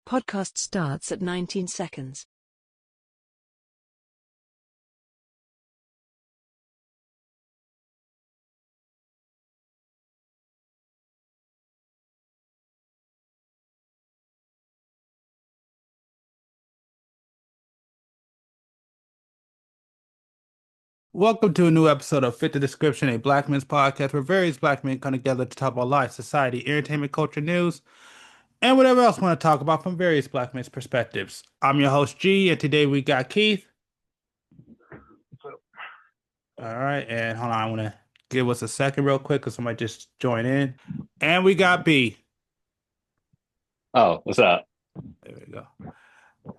Podcast starts at 19 seconds. Welcome to a new episode of Fit the Description, a Black Men's podcast where various Black men come together to talk about life, society, entertainment, culture, news, and whatever else we want to talk about from various Black men's perspectives. I'm your host, G, and today we got Keith. All right, and hold on, I want to give us a second real quick because somebody just joined in. And we got B. Oh, what's up? There we go.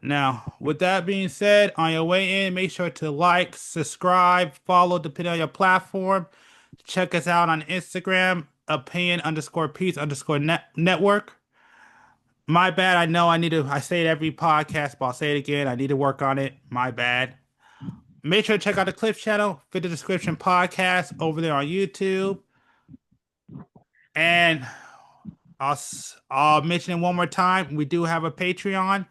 Now, with that being said, on your way in, make sure to like, subscribe, follow, depending on your platform. Check us out on Instagram, opinion_piece_network. My bad. I know I say it every podcast, but I'll say it again. I need to work on it. My bad. Make sure to check out the Clips channel, Fit the Description podcast over there on YouTube. And I'll mention it one more time. We do have a Patreon.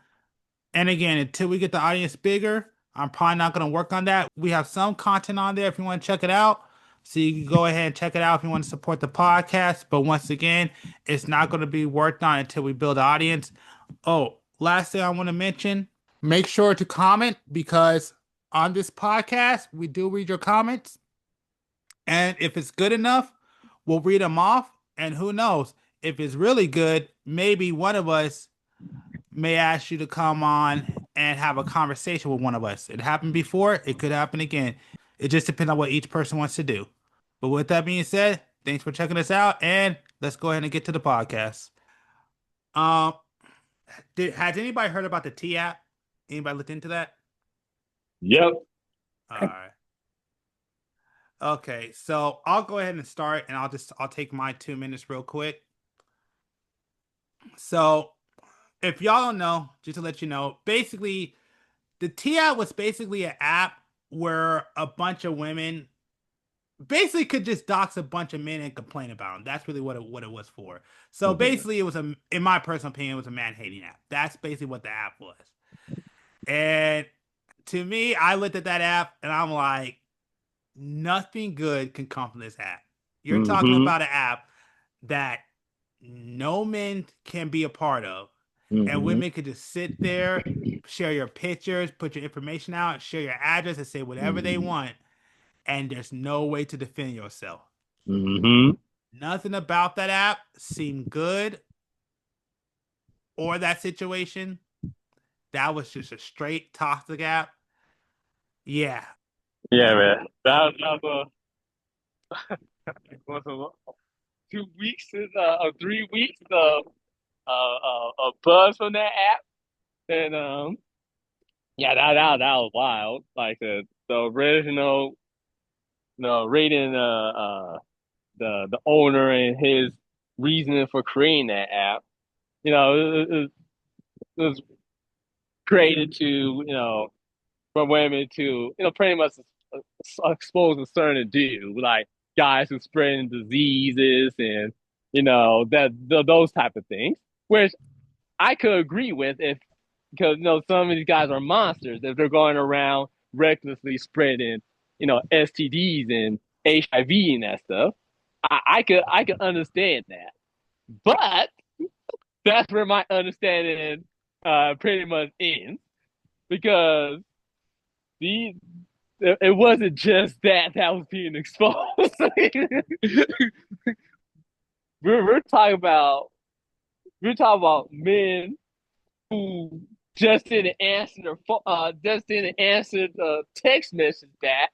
And again, until we get the audience bigger, I'm probably not going to work on that. We have some content on there if you want to check it out. So you can go ahead and check it out if you want to support the podcast. But once again, it's not going to be worked on until we build an audience. Oh, last thing I want to mention, make sure to comment because on this podcast, we do read your comments. And if it's good enough, we'll read them off. And who knows, if it's really good, maybe one of us may ask you to come on and have a conversation with one of us. It happened before. It could happen again. It just depends on what each person wants to do. But with that being said, thanks for checking us out, and let's go ahead and get to the podcast. Um, has anybody heard about the T app? Anybody looked into that? Yep. All right. Okay, so I'll go ahead and start, and I'll take my 2 minutes real quick. So, if y'all don't know, just to let you know, basically, the T app was basically an app where a bunch of women basically could just dox a bunch of men and complain about them. That's really what it was for. So basically, it was in my personal opinion, it was a man hating app. That's basically what the app was. And to me, I looked at that app and I'm like, nothing good can come from this app. You're talking about an app that no men can be a part of. And women could just sit there, share your pictures, put your information out, share your address, and say whatever they want. And there's no way to defend yourself. Nothing about that app seemed good or that situation. That was just a straight toxic app. Yeah. Yeah, man. That was 2 weeks, 3 weeks of buzz from that app, and yeah, that was wild. Like the original, rating the owner and his reasoning for creating that app. It was created to for women to pretty much expose a certain do like guys who spreading diseases and those type of things, which I could agree with if because some of these guys are monsters if they're going around recklessly spreading STDs and HIV and that stuff. I could understand that, but that's where my understanding pretty much ends because the it wasn't just that was being exposed. we're talking about men who just didn't answer the text message back,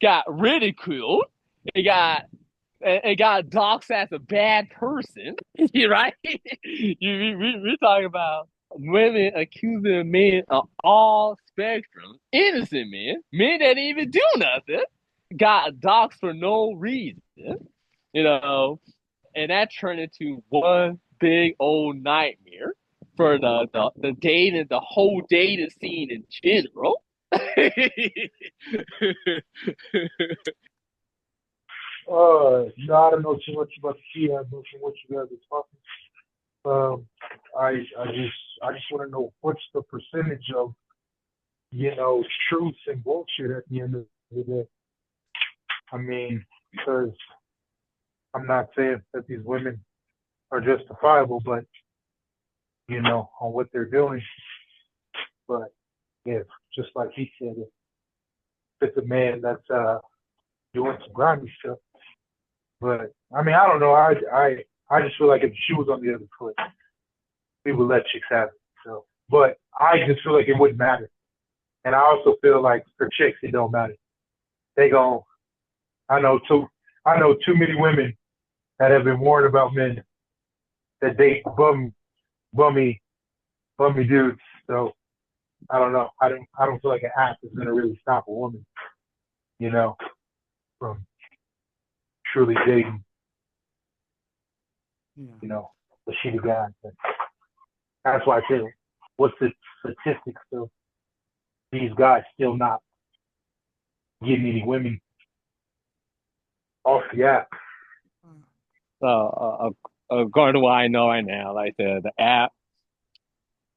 got ridiculed, it got doxxed as a bad person, right? We're talking about women accusing men of all spectrums, innocent men that didn't even do nothing, got doxxed for no reason, and that turned into one big old nightmare for the dating, the whole dating scene in general. I don't know too much about the T, but from what you guys are talking, I just want to know what's the percentage of, truth and bullshit at the end of the day. I mean, because I'm not saying that these women are justifiable, but, on what they're doing. But, yeah, just like he said, if it's a man that's doing some grimy stuff. But, I mean, I don't know. I just feel like if the shoe was on the other foot, we would let chicks have it. So, but I just feel like it wouldn't matter. And I also feel like for chicks, it don't matter. They gon' I know too many women that have been warned about men that date bummy dudes. So I don't know. I don't feel like an app is gonna really stop a woman, from truly dating, Yeah. the shitty guy. But that's why I say, what's the statistics of these guys still not getting any women off the app? According to what I know right now, like the app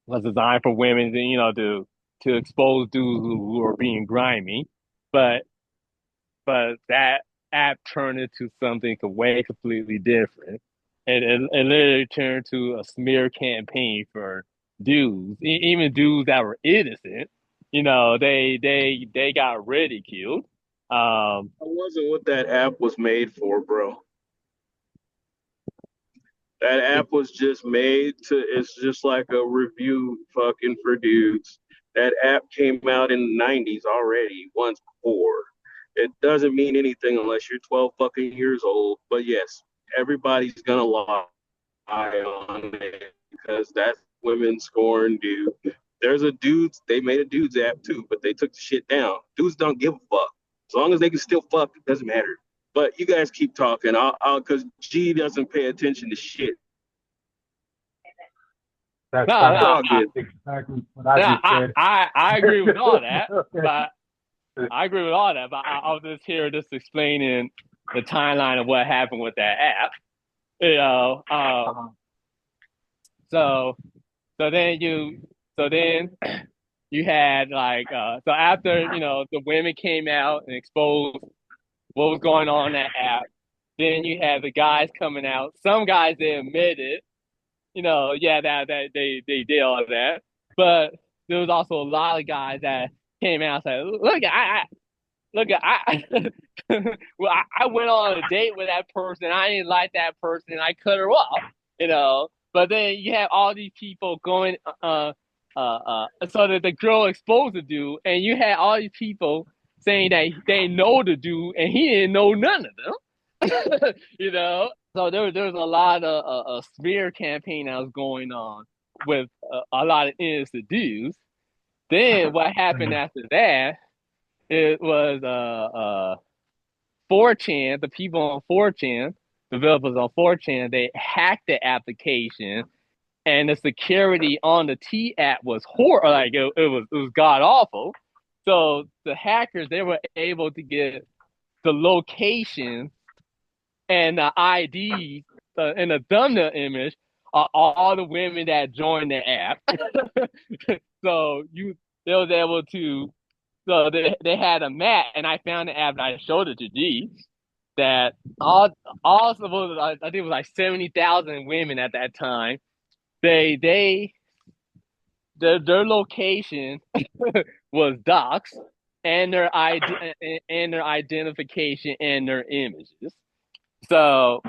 was designed for women, to expose dudes who are being grimy, but that app turned into something way completely different. It literally turned to a smear campaign for dudes, even dudes that were innocent. They got ridiculed. That wasn't what that app was made for, bro. That app was just made it's just like a review fucking for dudes. That app came out in the 90s already, once before. It doesn't mean anything unless you're 12 fucking years old. But yes, everybody's gonna lie on it because that's women scorn dude. They made a dudes app too, but they took the shit down. Dudes don't give a fuck. As long as they can still fuck, it doesn't matter. But you guys keep talking. Because G doesn't pay attention to shit. That's No, exactly what I just said. I agree with all that, but I was just here just explaining the timeline of what happened with that app. So then you had so after the women came out and exposed what was going on in that app, then you had the guys coming out. Some guys, they admitted, that they did all of that, but there was also a lot of guys that came out and said, well, I went on a date with that person. I didn't like that person. And I cut her off. But then you have all these people going, so that the girl exposed the dude, and you had all these people saying that they know the dude, and he didn't know none of them. So there was a lot of a smear campaign that was going on with a lot of innocent dudes. Then what happened after that? It was 4chan, the people on 4chan, developers on 4chan, they hacked the application, and the security on the T app was horrible. Like it was god awful. So the hackers, they were able to get the location and the ID and the thumbnail image of all the women that joined the app. So they was able to. So they had a map, and I found the app, and I showed it to G. That all supposed, I think it was like 70,000 women at that time. Their location was doxed, and their identification and their images. So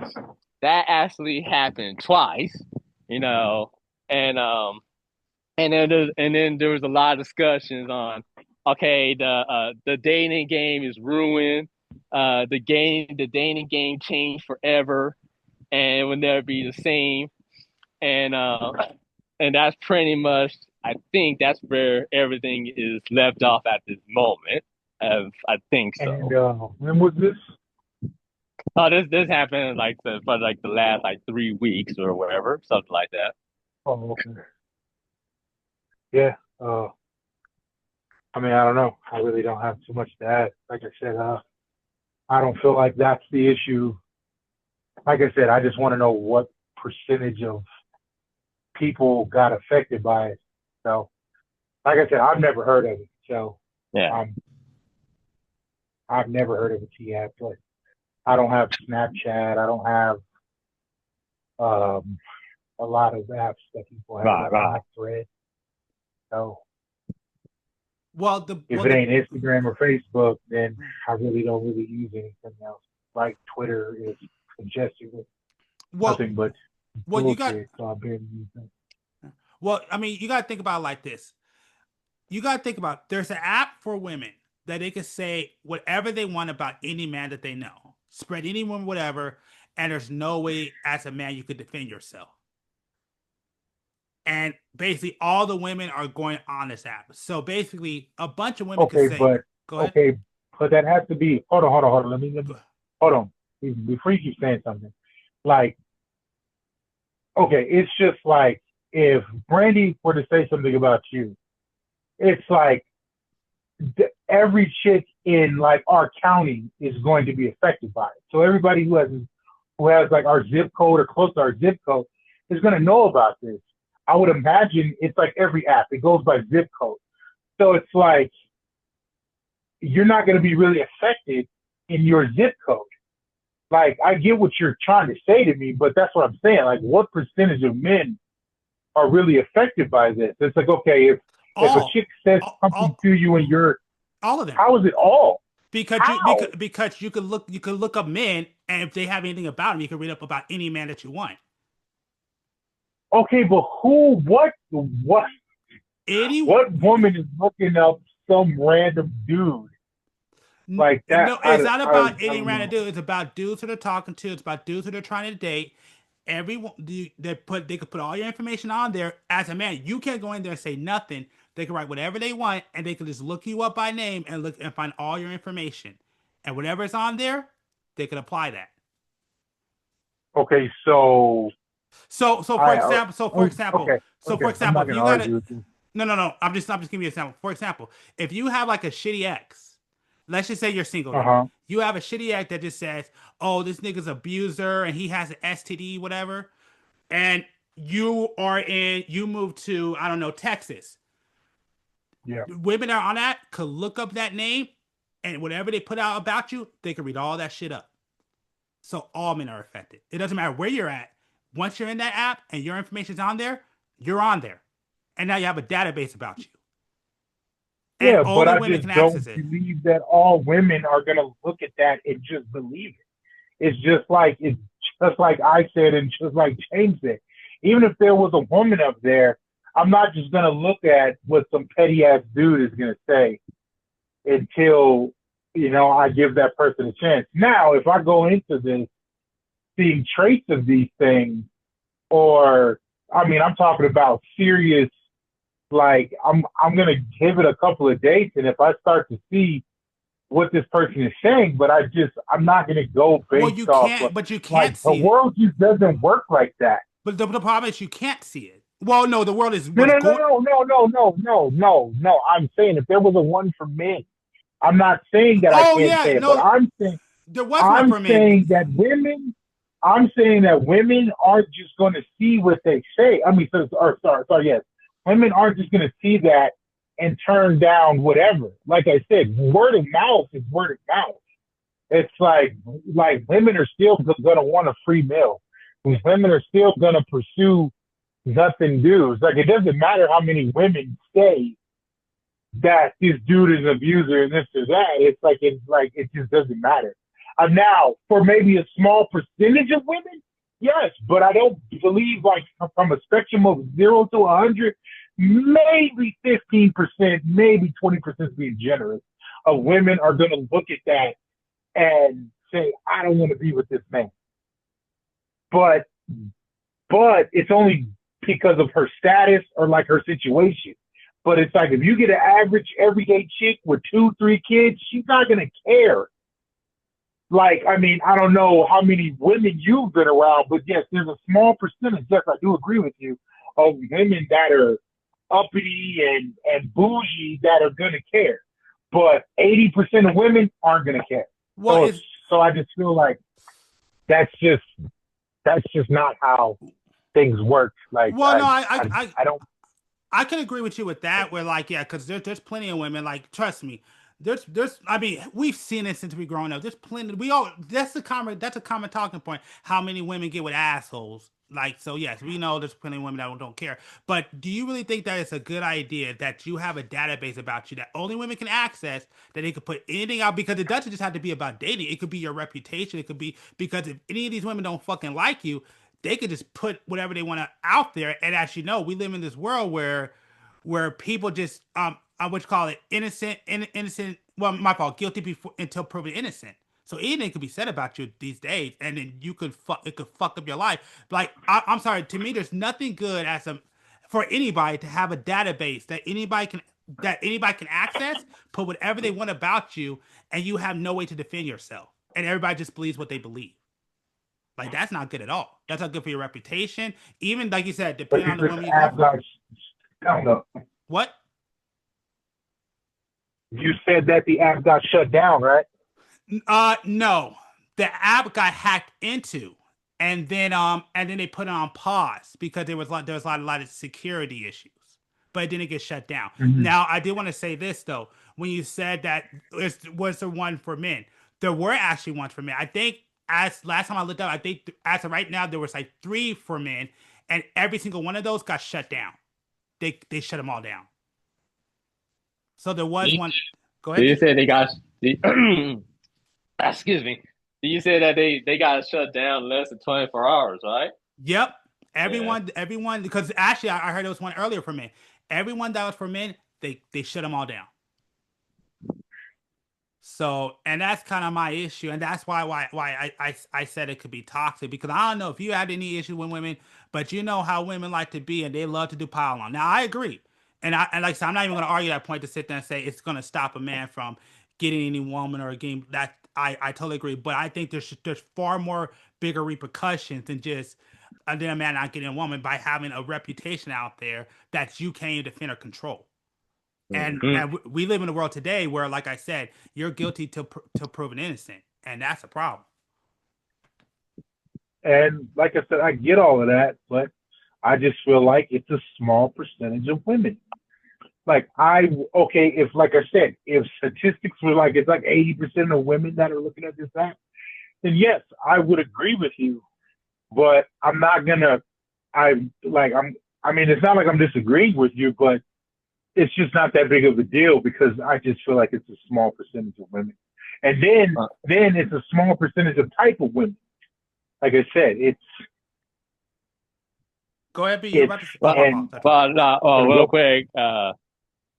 that actually happened twice, and then there was a lot of discussions on, okay, the dating game is ruined. The dating game changed forever, and it will never be the same. And that's pretty much, I think that's where everything is left off at this moment. I think so. And when was this? Oh, this happened for the last 3 weeks or whatever, something like that. Oh, okay. Yeah. I mean, I don't know. I really don't have too much to add. Like I said, I don't feel like that's the issue. Like I said, I just want to know what percentage of people got affected by it. So, like I said, I've never heard of it. So, Yeah. I've never heard of a T app. But I don't have Snapchat. I don't have a lot of apps that people have. Right, I don't right. have Thread. So, Well, if it ain't Instagram or Facebook, then I really don't use anything else. Like Twitter is congested with nothing but bullshit, so I barely use that. Well, I mean, you got to think about it like this. You got to think about there's an app for women that they can say whatever they want about any man that they know, spread anyone, whatever, and there's no way as a man you could defend yourself. And basically, all the women are going on this app. So basically, a bunch of women can say, but that has to be. Hold on. Let me hold on. Before you keep saying something, like, okay, it's just like if Brandy were to say something about you, it's like every chick in like our county is going to be affected by it. So everybody who has like our zip code or close to our zip code is going to know about this. I would imagine it's like every app. It goes by zip code. So it's like you're not going to be really affected in your zip code. Like, I get what you're trying to say to me, but that's what I'm saying. Like, what percentage of men are really affected by this? It's like, okay, if a chick says something to you and you're all of them. How is it all? Because you could look up men, and if they have anything about them, you can read up about any man that you want. Okay, but what woman is looking up some random dude like that? No, it's not about any random dude. It's about dudes that they're talking to. It's about dudes that they're trying to date. Everyone, they could put all your information on there. As a man, you can't go in there and say nothing. They can write whatever they want, and they can just look you up by name and look and find all your information. And whatever's on there, they can apply that. Okay, so for example, you gotta. No. I'm just giving you an example. For example, if you have like a shitty ex, let's just say you're single. You have a shitty ex that just says, "Oh, this nigga's abuser and he has an STD, whatever," and you move to, I don't know, Texas. Yeah. Women that are on that could look up that name, and whatever they put out about you, they can read all that shit up. So all men are affected. It doesn't matter where you're at. Once you're in that app and your information's on there, you're on there. And now you have a database about you. And yeah, but I women just don't believe that all women are going to look at that and just believe it. It's just like I said and just like James said. Even if there was a woman up there, I'm not just going to look at what some petty-ass dude is going to say until, I give that person a chance. Now, if I go into this seeing traits of these things, or, I'm talking about serious, like, I'm going to give it a couple of dates, and if I start to see what this person is saying, but I'm not going to go based off. But you can't see the world just doesn't work like that. But the problem is you can't see it. Well, no, the world is... No. I'm saying if there was a one for men, I'm not saying that I can't say it, but I'm saying... There was one for men. I'm saying that women aren't just going to see what they say. Yes. Women aren't just going to see that and turn down whatever. Like I said, word of mouth is word of mouth. It's like women are still going to want a free meal. Women are still going to pursue nothing dudes. Like, it doesn't matter how many women say that this dude is an abuser and this or that. It just doesn't matter. Now, for maybe a small percentage of women, yes, but I don't believe, like, from a spectrum of 0 to 100, maybe 15%, maybe 20% being generous, of women are going to look at that and say, I don't want to be with this man. But it's only because of her status or like her situation. But it's like, if you get an average everyday chick with 2-3 kids, she's not going to care. Like, I don't know how many women you've been around, but yes, there's a small percentage, yes, I do agree with you, of women that are uppity and bougie that are going to care. But 80% of women aren't going to care. Well, so I just feel like that's just not how things work. Like, well, no, I don't. I can agree with you with that. Where like, yeah, because there's plenty of women. Like, trust me, there's. I mean, we've seen it since we grown up. There's plenty. That's a common talking point. How many women get with assholes? Like, so yes, we know there's plenty of women that don't care. But do you really think that it's a good idea that you have a database about you that only women can access, that they could put anything out? Because it doesn't just have to be about dating. It could be your reputation. It could be because if any of these women don't fucking like you, they could just put whatever they want to out there. And as you know, we live in this world where people just what you call it, innocent. Well, my fault, guilty before until proven innocent. So anything could be said about you these days, and then it could fuck up your life. Like, I'm sorry, to me, there's nothing good for anybody to have a database that anybody can access, put whatever they want about you, and you have no way to defend yourself, and everybody just believes what they believe. Like, that's not good at all. That's not good for your reputation. Even like you said, But depending on the this woman you app go for. got down though. What? You said that the app got shut down, right? No. The app got hacked into, and then they put it on pause because there was a lot of security issues. But it didn't get shut down. Mm-hmm. Now, I did want to say this though. When you said that it was the one for men, there were actually ones for men. I think as last time I looked up, I think as of right now there was like 3 for men, and every single one of those got shut down. They shut them all down. So there was one. Go ahead. You said they got. Excuse me. You said that they got shut down in less than 24 hours, right? Yep. Everyone, because actually I heard there was one earlier for men. Everyone that was for men, they shut them all down. So, and that's kind of my issue, and that's why I said it could be toxic, because I don't know if you had any issue with women, but you know how women like to be, and they love to do pile on. Now, I agree, and like I said, I'm not even going to argue that point to sit there and say it's going to stop a man from getting any woman or getting that. I totally agree, but I think there's far more bigger repercussions than just than a man not getting a woman by having a reputation out there that you can't defend or control. And we live in a world today where, like I said, you're guilty till proven innocent, and that's a problem. And like I said, I get all of that, but I just feel like it's a small percentage of women. Like if like I said, if statistics were like it's like 80% of women that are looking at this app, then yes, I would agree with you. But I'm not gonna. I mean, it's not like I'm disagreeing with you, but it's just not that big of a deal because I just feel like it's a small percentage of women. And then it's a small percentage of type of women. Like I said, it's. Go ahead, B. You're about to real quick.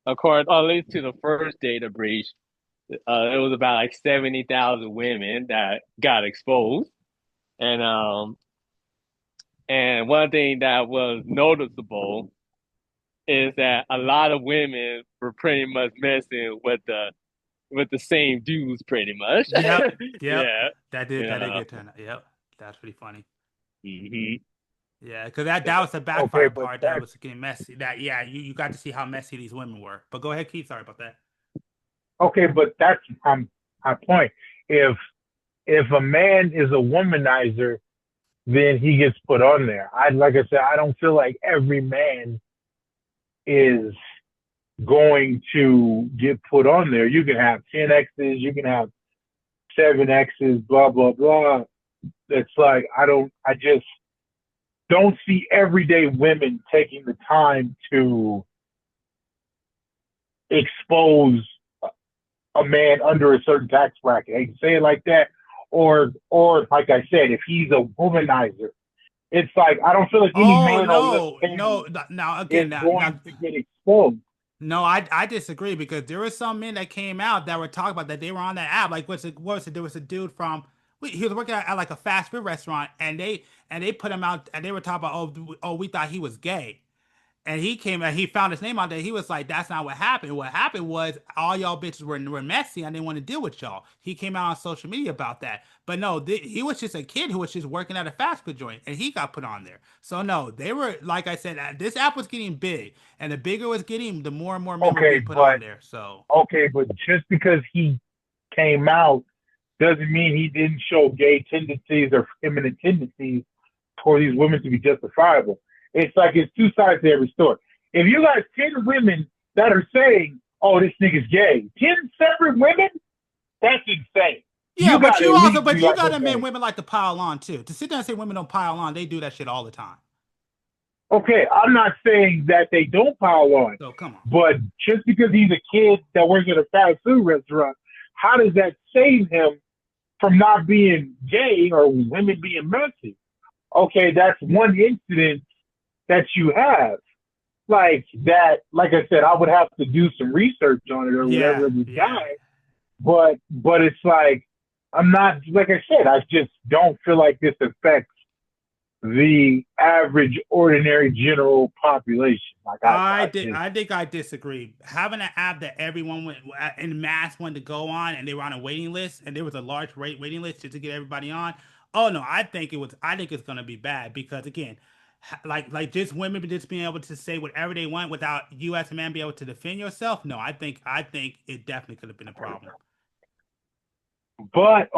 According, at least to the first data breach, it was about like 70,000 women that got exposed, and one thing that was noticeable is that a lot of women were pretty much messing with the same dudes, pretty much. Yep. Yeah. That did get turned out. Yep. That's pretty funny. Mm-hmm. Yeah, because that was the backfire part that was getting messy. That you got to see how messy these women were. But go ahead, Keith. Sorry about that. Okay, but that's my point. If a man is a womanizer, then he gets put on there. Like I said, I don't feel like every man is going to get put on there. You can have 10 X's, you can have 7 X's, blah, blah, blah. It's like, I just don't see everyday women taking the time to expose a man under a certain tax bracket. I can say it like that. Or like I said, if he's a womanizer, it's like I don't feel like any man going to get exposed. No, I disagree because there were some men that came out that were talking about that they were on that app. Like what was it? There was a dude from he was working at like a fast food restaurant, and they put him out, and they were talking about we thought he was gay. And he came and he found his name out there. He was like, that's not what happened. What happened was all y'all bitches were messy. I didn't want to deal with y'all. He came out on social media about that. But no, he was just a kid who was just working at a fast food joint, and he got put on there. So no, they were, like I said, this app was getting big, and the bigger it was getting, the more and more men were being put on there. So okay, but just because he came out doesn't mean he didn't show gay tendencies or feminine tendencies for these women to be justifiable. It's like it's two sides to every story. If you got 10 women that are saying, "Oh, this nigga's gay," 10 separate women, that's insane. Yeah, but you like, gotta admit women like to pile on too. To sit there and say women don't pile on, they do that shit all the time. Okay, I'm not saying that they don't pile on. So come on. But just because he's a kid that works at a fast food restaurant, how does that save him from not being gay or women being messy? Okay, that's one incident that you have. Like that, like I said, I would have to do some research on it or whatever it would die. But it's like, I'm not, like I said, I just don't feel like this affects the average, ordinary, general population. Like I think I disagree. Having an app that everyone went in mass wanted to go on, and they were on a waiting list, and there was a large waiting list just to get everybody on. Oh no, I think it's gonna be bad because again, like just women just being able to say whatever they want without you as a man being able to defend yourself. No, I think it definitely could have been a problem. But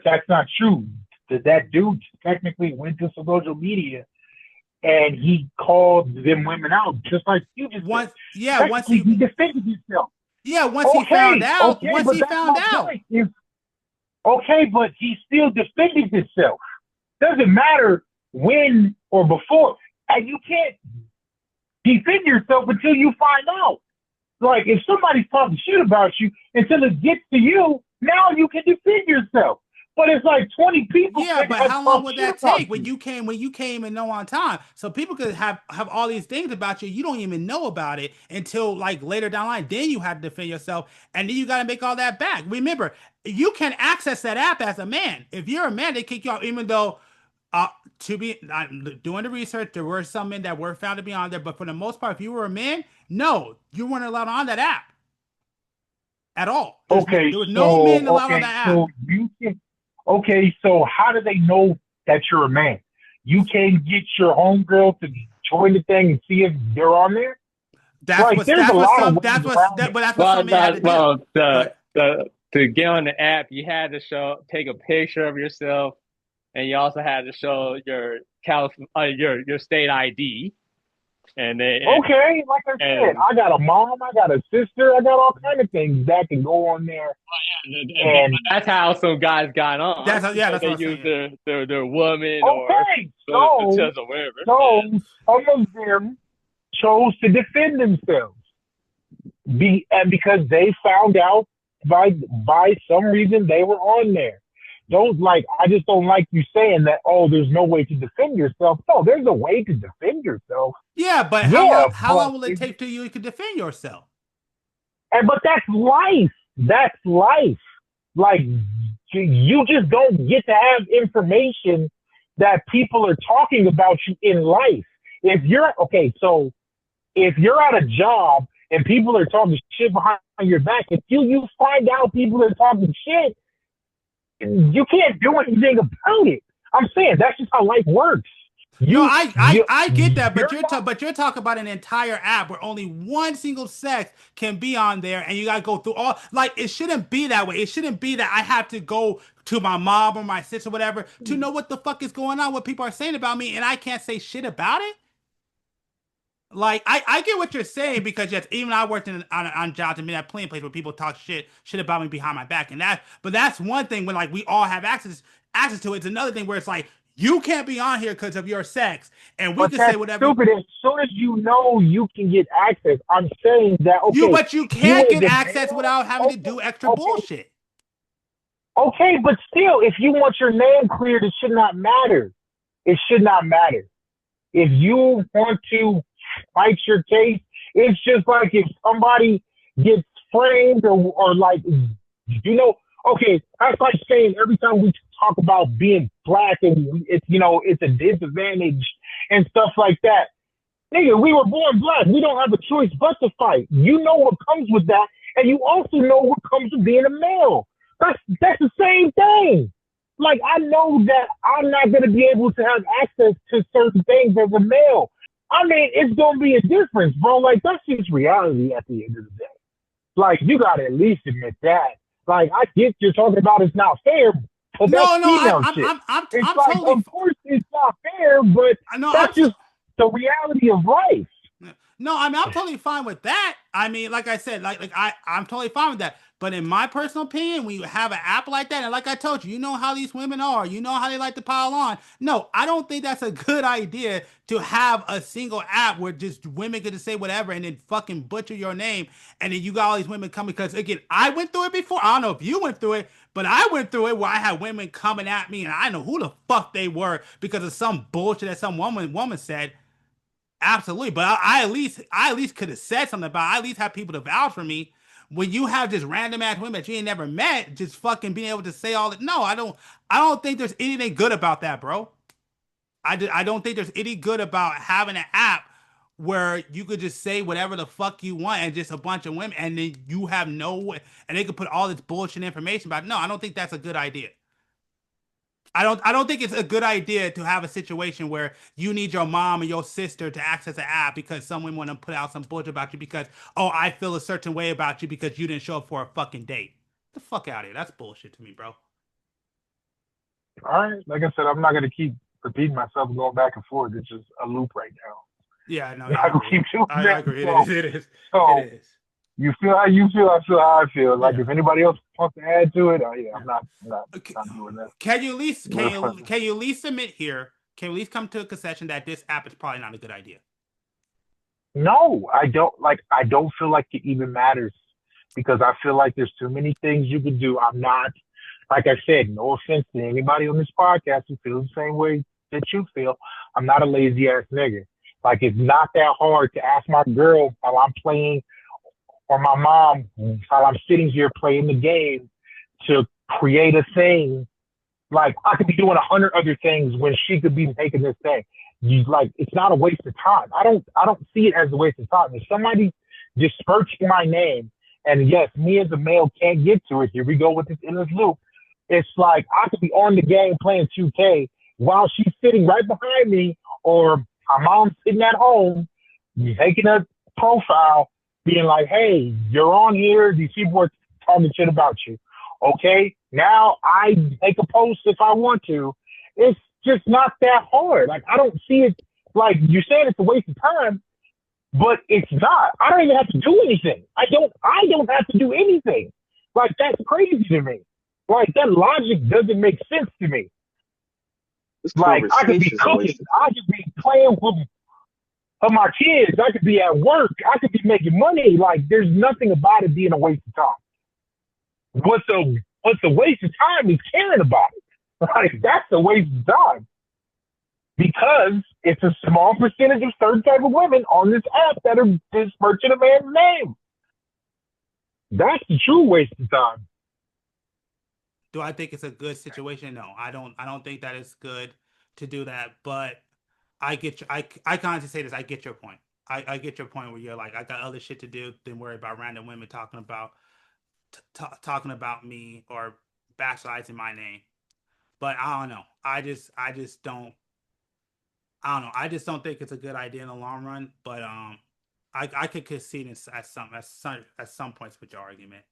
that's not true. That dude technically went to social media and he called them women out, just like you just said. Once he defended himself. Yeah, once he found out. Okay, but he still defended himself. Doesn't matter when or before. And you can't defend yourself until you find out. Like, if somebody's talking shit about you, until it gets to you, now you can defend yourself. But it's like 20 people. Yeah, but how long would that take when you came and know on time? So people could have all these things about you. You don't even know about it until like later down the line. Then you have to defend yourself, and then you got to make all that back. Remember, you can access that app as a man. If you're a man, they kick you out, even though doing the research, there were some men that were found to be on there. But for the most part, if you were a man, no, you weren't allowed on that app at all. There was no men allowed on that app. So you can. Okay, so how do they know that you're a man? You can't get your homegirl to join the thing and see if they're on there? To get on the app, you had to take a picture of yourself, and you also had to show your state ID. Like I said, I got a mom, I got a sister, I got all kind of things that can go on there. And that's how some guys got on. That's they use their woman or whatever. So some of them chose to defend themselves, because they found out by some reason they were on there. I just don't like you saying that, oh, there's no way to defend yourself. No, there's a way to defend yourself. Yeah, but how long will it take till you can defend yourself? But that's life. That's life. Like, you just don't get to have information that people are talking about you in life. If you're at a job and people are talking shit behind your back, until you find out people are talking shit, you can't do anything about it. I'm saying that's just how life works. I get that, but you're talking about an entire app where only one single sex can be on there, and you gotta go through all. Like, it shouldn't be that way. It shouldn't be that I have to go to my mom or my sister or whatever to know what the fuck is going on, what people are saying about me, and I can't say shit about it. Like, I get what you're saying, because yes, even I worked on jobs and been at plenty of places where people talk shit about me behind my back, but that's one thing when like we all have access to it. It's another thing where it's like, you can't be on here because of your sex, and we can say whatever. Stupid. As soon as you know you can get access, I'm saying that. Okay, but you can't get access without having to do extra bullshit. Okay, but still, if you want your name cleared, it should not matter. It should not matter. If you want to fight your case, it's just like if somebody gets framed or like, okay, that's like saying every time we talk about being black and it's a disadvantage and stuff like that. Nigga, we were born black. We don't have a choice but to fight. You know what comes with that, and you also know what comes with being a male. That's the same thing. Like, I know that I'm not going to be able to have access to certain things as a male. I mean, it's going to be a difference, bro. Like, that's just reality at the end of the day. Like, you got to at least admit that. Like, I get you're talking about it's not fair, But that's female shit. It's I'm like, totally. of course, it's not fair, but that's just the reality of life. No, I mean, I'm totally fine with that. I mean, like I said, I'm totally fine with that. But in my personal opinion, when you have an app like that, and like I told you, you know how these women are, you know how they like to pile on. No, I don't think that's a good idea to have a single app where just women get to say whatever and then fucking butcher your name. And then you got all these women coming, because again, I went through it before. I don't know if you went through it, but I went through it where I had women coming at me and I know who the fuck they were because of some bullshit that some woman said. Absolutely, but I at least could have said something about it. I at least have people to vouch for me. When you have just random ass women that you ain't never met, just fucking being able to say all that. No, I don't think there's anything good about that, bro. I don't think there's any good about having an app where you could just say whatever the fuck you want and just a bunch of women, and then you have and they could put all this bullshit information about it. No, I don't think that's a good idea. I don't think it's a good idea to have a situation where you need your mom or your sister to access an app because someone want to put out some bullshit about you because, oh, I feel a certain way about you because you didn't show up for a fucking date. Get the fuck out of here. That's bullshit to me, bro. All right. Like I said, I'm not going to keep repeating myself and going back and forth. It's just a loop right now. Yeah, no, I agree. I agree. It is. So, it is. You feel how you feel. I feel how I feel. Like if anybody else wants to add to it, I'm not doing that. Can you at least admit here? Can you at least come to a concession that this app is probably not a good idea? No, I don't. I don't feel like it even matters because I feel like there's too many things you can do. I'm not, like I said, no offense to anybody on this podcast who feels the same way that you feel. I'm not a lazy ass nigga. Like it's not that hard to ask my girl while I'm playing, or my mom while I'm sitting here playing the game, to create a thing. Like I could be doing 100 other things when she could be making this thing. It's not a waste of time. I don't see it as a waste of time. If somebody just searching my name, and yes, me as a male can't get to it. Here we go with this endless loop. It's like I could be on the game playing 2K while she's sitting right behind me, or my mom's sitting at home making a profile, being like, hey, you're on here. These people are talking shit about you. Okay, now I make a post if I want to. It's just not that hard. Like, I don't see it. Like, you're saying it's a waste of time, but it's not. I don't even have to do anything. I don't have to do anything. Like, that's crazy to me. Like, that logic doesn't make sense to me. Like, I could be cooking. I could be playing with my kids. I could be at work. I could be making money. Like, there's nothing about it being a waste of time. What's a waste of time is caring about it. Like, that's a waste of time. Because it's a small percentage of certain type of women on this app that are besmirching a man's name. That's the true waste of time. Do I think it's a good situation? No, I don't think that it's good to do that. But I get I can honestly say this. I get your point. I get your point where you're like, I got other shit to do than worry about random women talking about me or bastardizing my name. But I don't know. I just don't. I don't know. I just don't think it's a good idea in the long run. But I could concede at some points with your argument.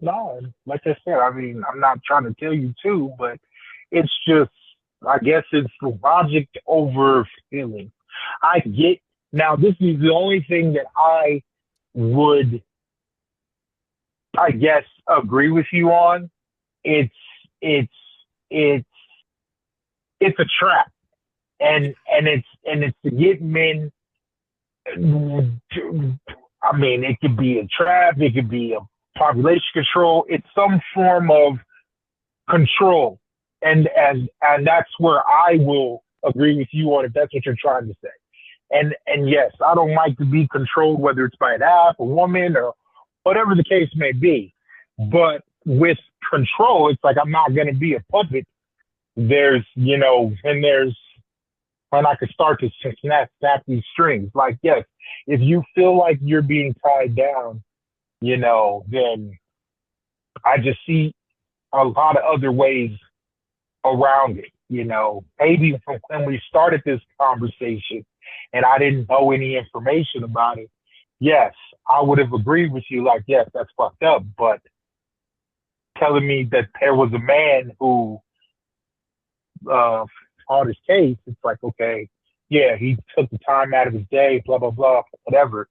No, like I said, I mean, I'm not trying to tell you to, but it's just, I guess it's logic over feeling. I get, now this is the only thing that I would, I guess, agree with you on. It's a trap, and it's to get men. I mean, it could be a trap. It could be a population control. It's some form of control, and that's where I will agree with you on if that's what you're trying to say. And yes, I don't like to be controlled, whether it's by an app, a woman, or whatever the case may be. But with control, it's like I'm not going to be a puppet. There's, when I could start to snap these strings. Like, yes, if you feel like you're being tied down, then I just see a lot of other ways around it. Maybe when we started this conversation and I didn't know any information about it, yes, I would have agreed with you. Like, yes, that's fucked up. But telling me that there was a man who on his case, it's like, okay, yeah, he took the time out of his day, blah, blah, blah, whatever.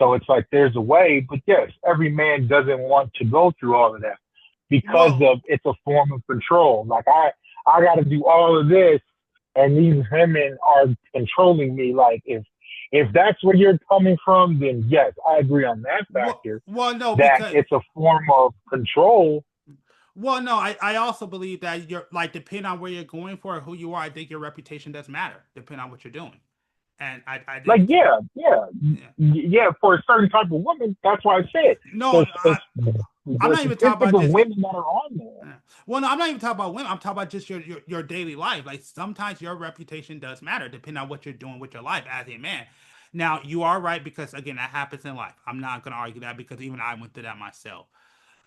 So it's like there's a way, but yes, every man doesn't want to go through all of that because of it's a form of control. Like I got to do all of this, and these women are controlling me. Like if that's where you're coming from, then yes, I agree on that factor. No, that because it's a form of control. Well, no, I also believe that you're like, depending on where you're going for or who you are, I think your reputation does matter, depending on what you're doing. And I Like, think, yeah, for a certain type of woman, that's why I said. no, I'm not even talking about just women that are on there. Well, no, I'm not even talking about women. I'm talking about just your daily life. Like, sometimes your reputation does matter, depending on what you're doing with your life as a man. Now, you are right, because again, that happens in life. I'm not gonna argue that, because even I went through that myself.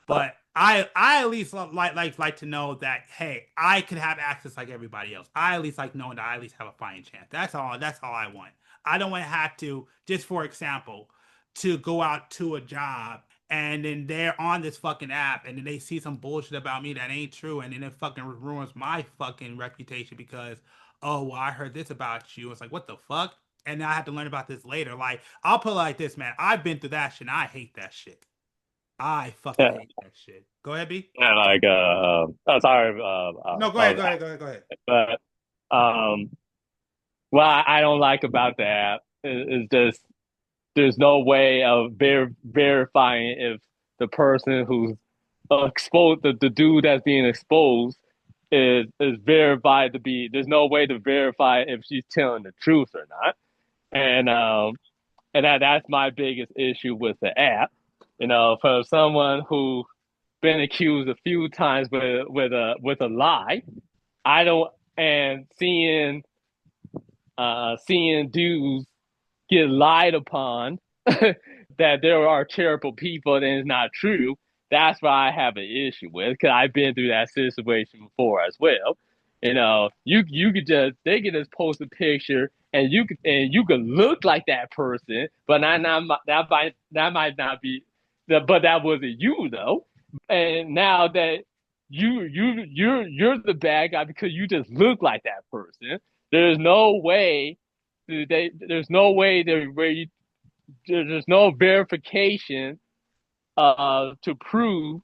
But I at least like to know that, hey, I could have access like everybody else. I at least like knowing that I at least have a fighting chance. That's all I want. I don't want to have to, just for example, to go out to a job and then they're on this fucking app and then they see some bullshit about me that ain't true, and then it fucking ruins my fucking reputation because, oh, well, I heard this about you. It's like, what the fuck? And now I have to learn about this later. Like, I'll put it like this, man. I've been through that shit and I hate that shit. I fucking hate that shit. Go ahead, B. And like, sorry. No, go ahead. But what I don't like about the app is just there's no way of verifying if the person who's exposed, the dude that's being exposed, is verified to be. There's no way to verify if she's telling the truth or not. And that's my biggest issue with the app. For someone who been accused a few times with a lie, I don't, and seeing dudes get lied upon that there are terrible people and it's not true. That's why I have an issue with, because I've been through that situation before as well. You could they could just post a picture and you could look like that person, but that might not be, but that wasn't you though. And now that you're the bad guy because you just look like that person. There's no way there's no way there's no verification to prove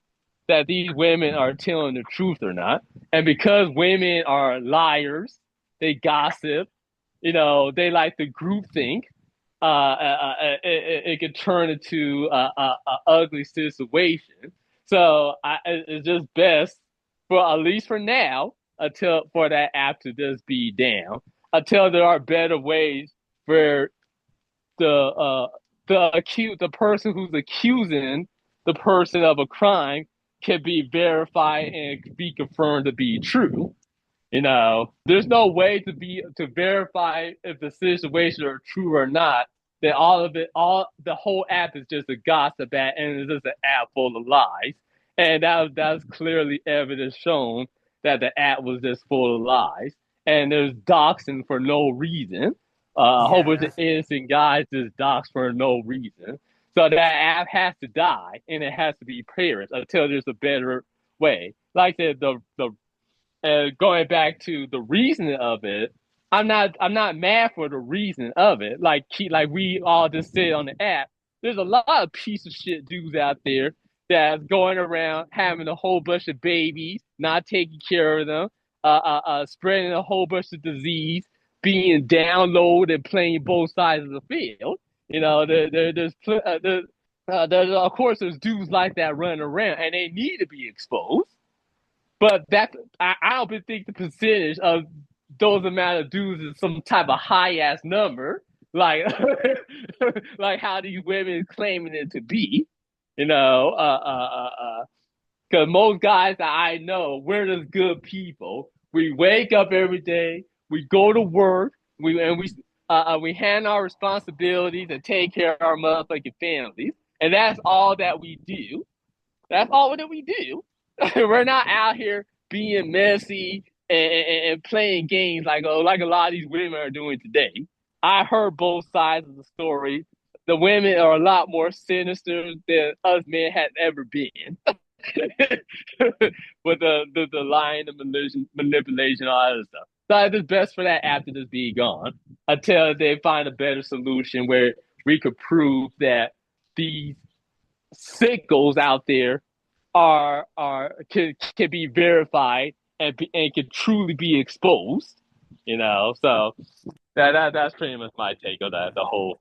that these women are telling the truth or not. And because women are liars, they gossip, they like the group think. It could turn into a ugly situation. So it's just best, for at least for now, until for that app to just be down, until there are better ways for the person who's accusing the person of a crime can be verified and be confirmed to be true. There's no way to verify if the situation are true or not. Then the whole app is just a gossip app, and it's just an app full of lies. And that's clearly evidence shown that the app was just full of lies. And there's doxing for no reason. A whole bunch of innocent guys just dox for no reason. So that app has to die, and it has to be perished until there's a better way. Like I said, going back to the reason of it, I'm not mad for the reason of it. Like we all just said on the app, there's a lot of piece of shit dudes out there that's going around having a whole bunch of babies, not taking care of them, spreading a whole bunch of disease, being downloaded and playing both sides of the field. There's of course there's dudes like that running around, and they need to be exposed. But I don't think the percentage of those amount of dudes is some type of high ass number, like like how these women claiming it to be. Because most guys that I know, we're just good people. We wake up every day, we go to work, we hand our responsibilities and take care of our motherfucking families, and that's all that we do. That's all that we do. We're not out here being messy and playing games like a lot of these women are doing today. I heard both sides of the story. The women are a lot more sinister than us men have ever been. with the lying, the manipulation, all that other stuff. So it's best for that app to just be gone until they find a better solution where we could prove that these sickos out there can be verified and can truly be exposed. So that's pretty much my take on that the whole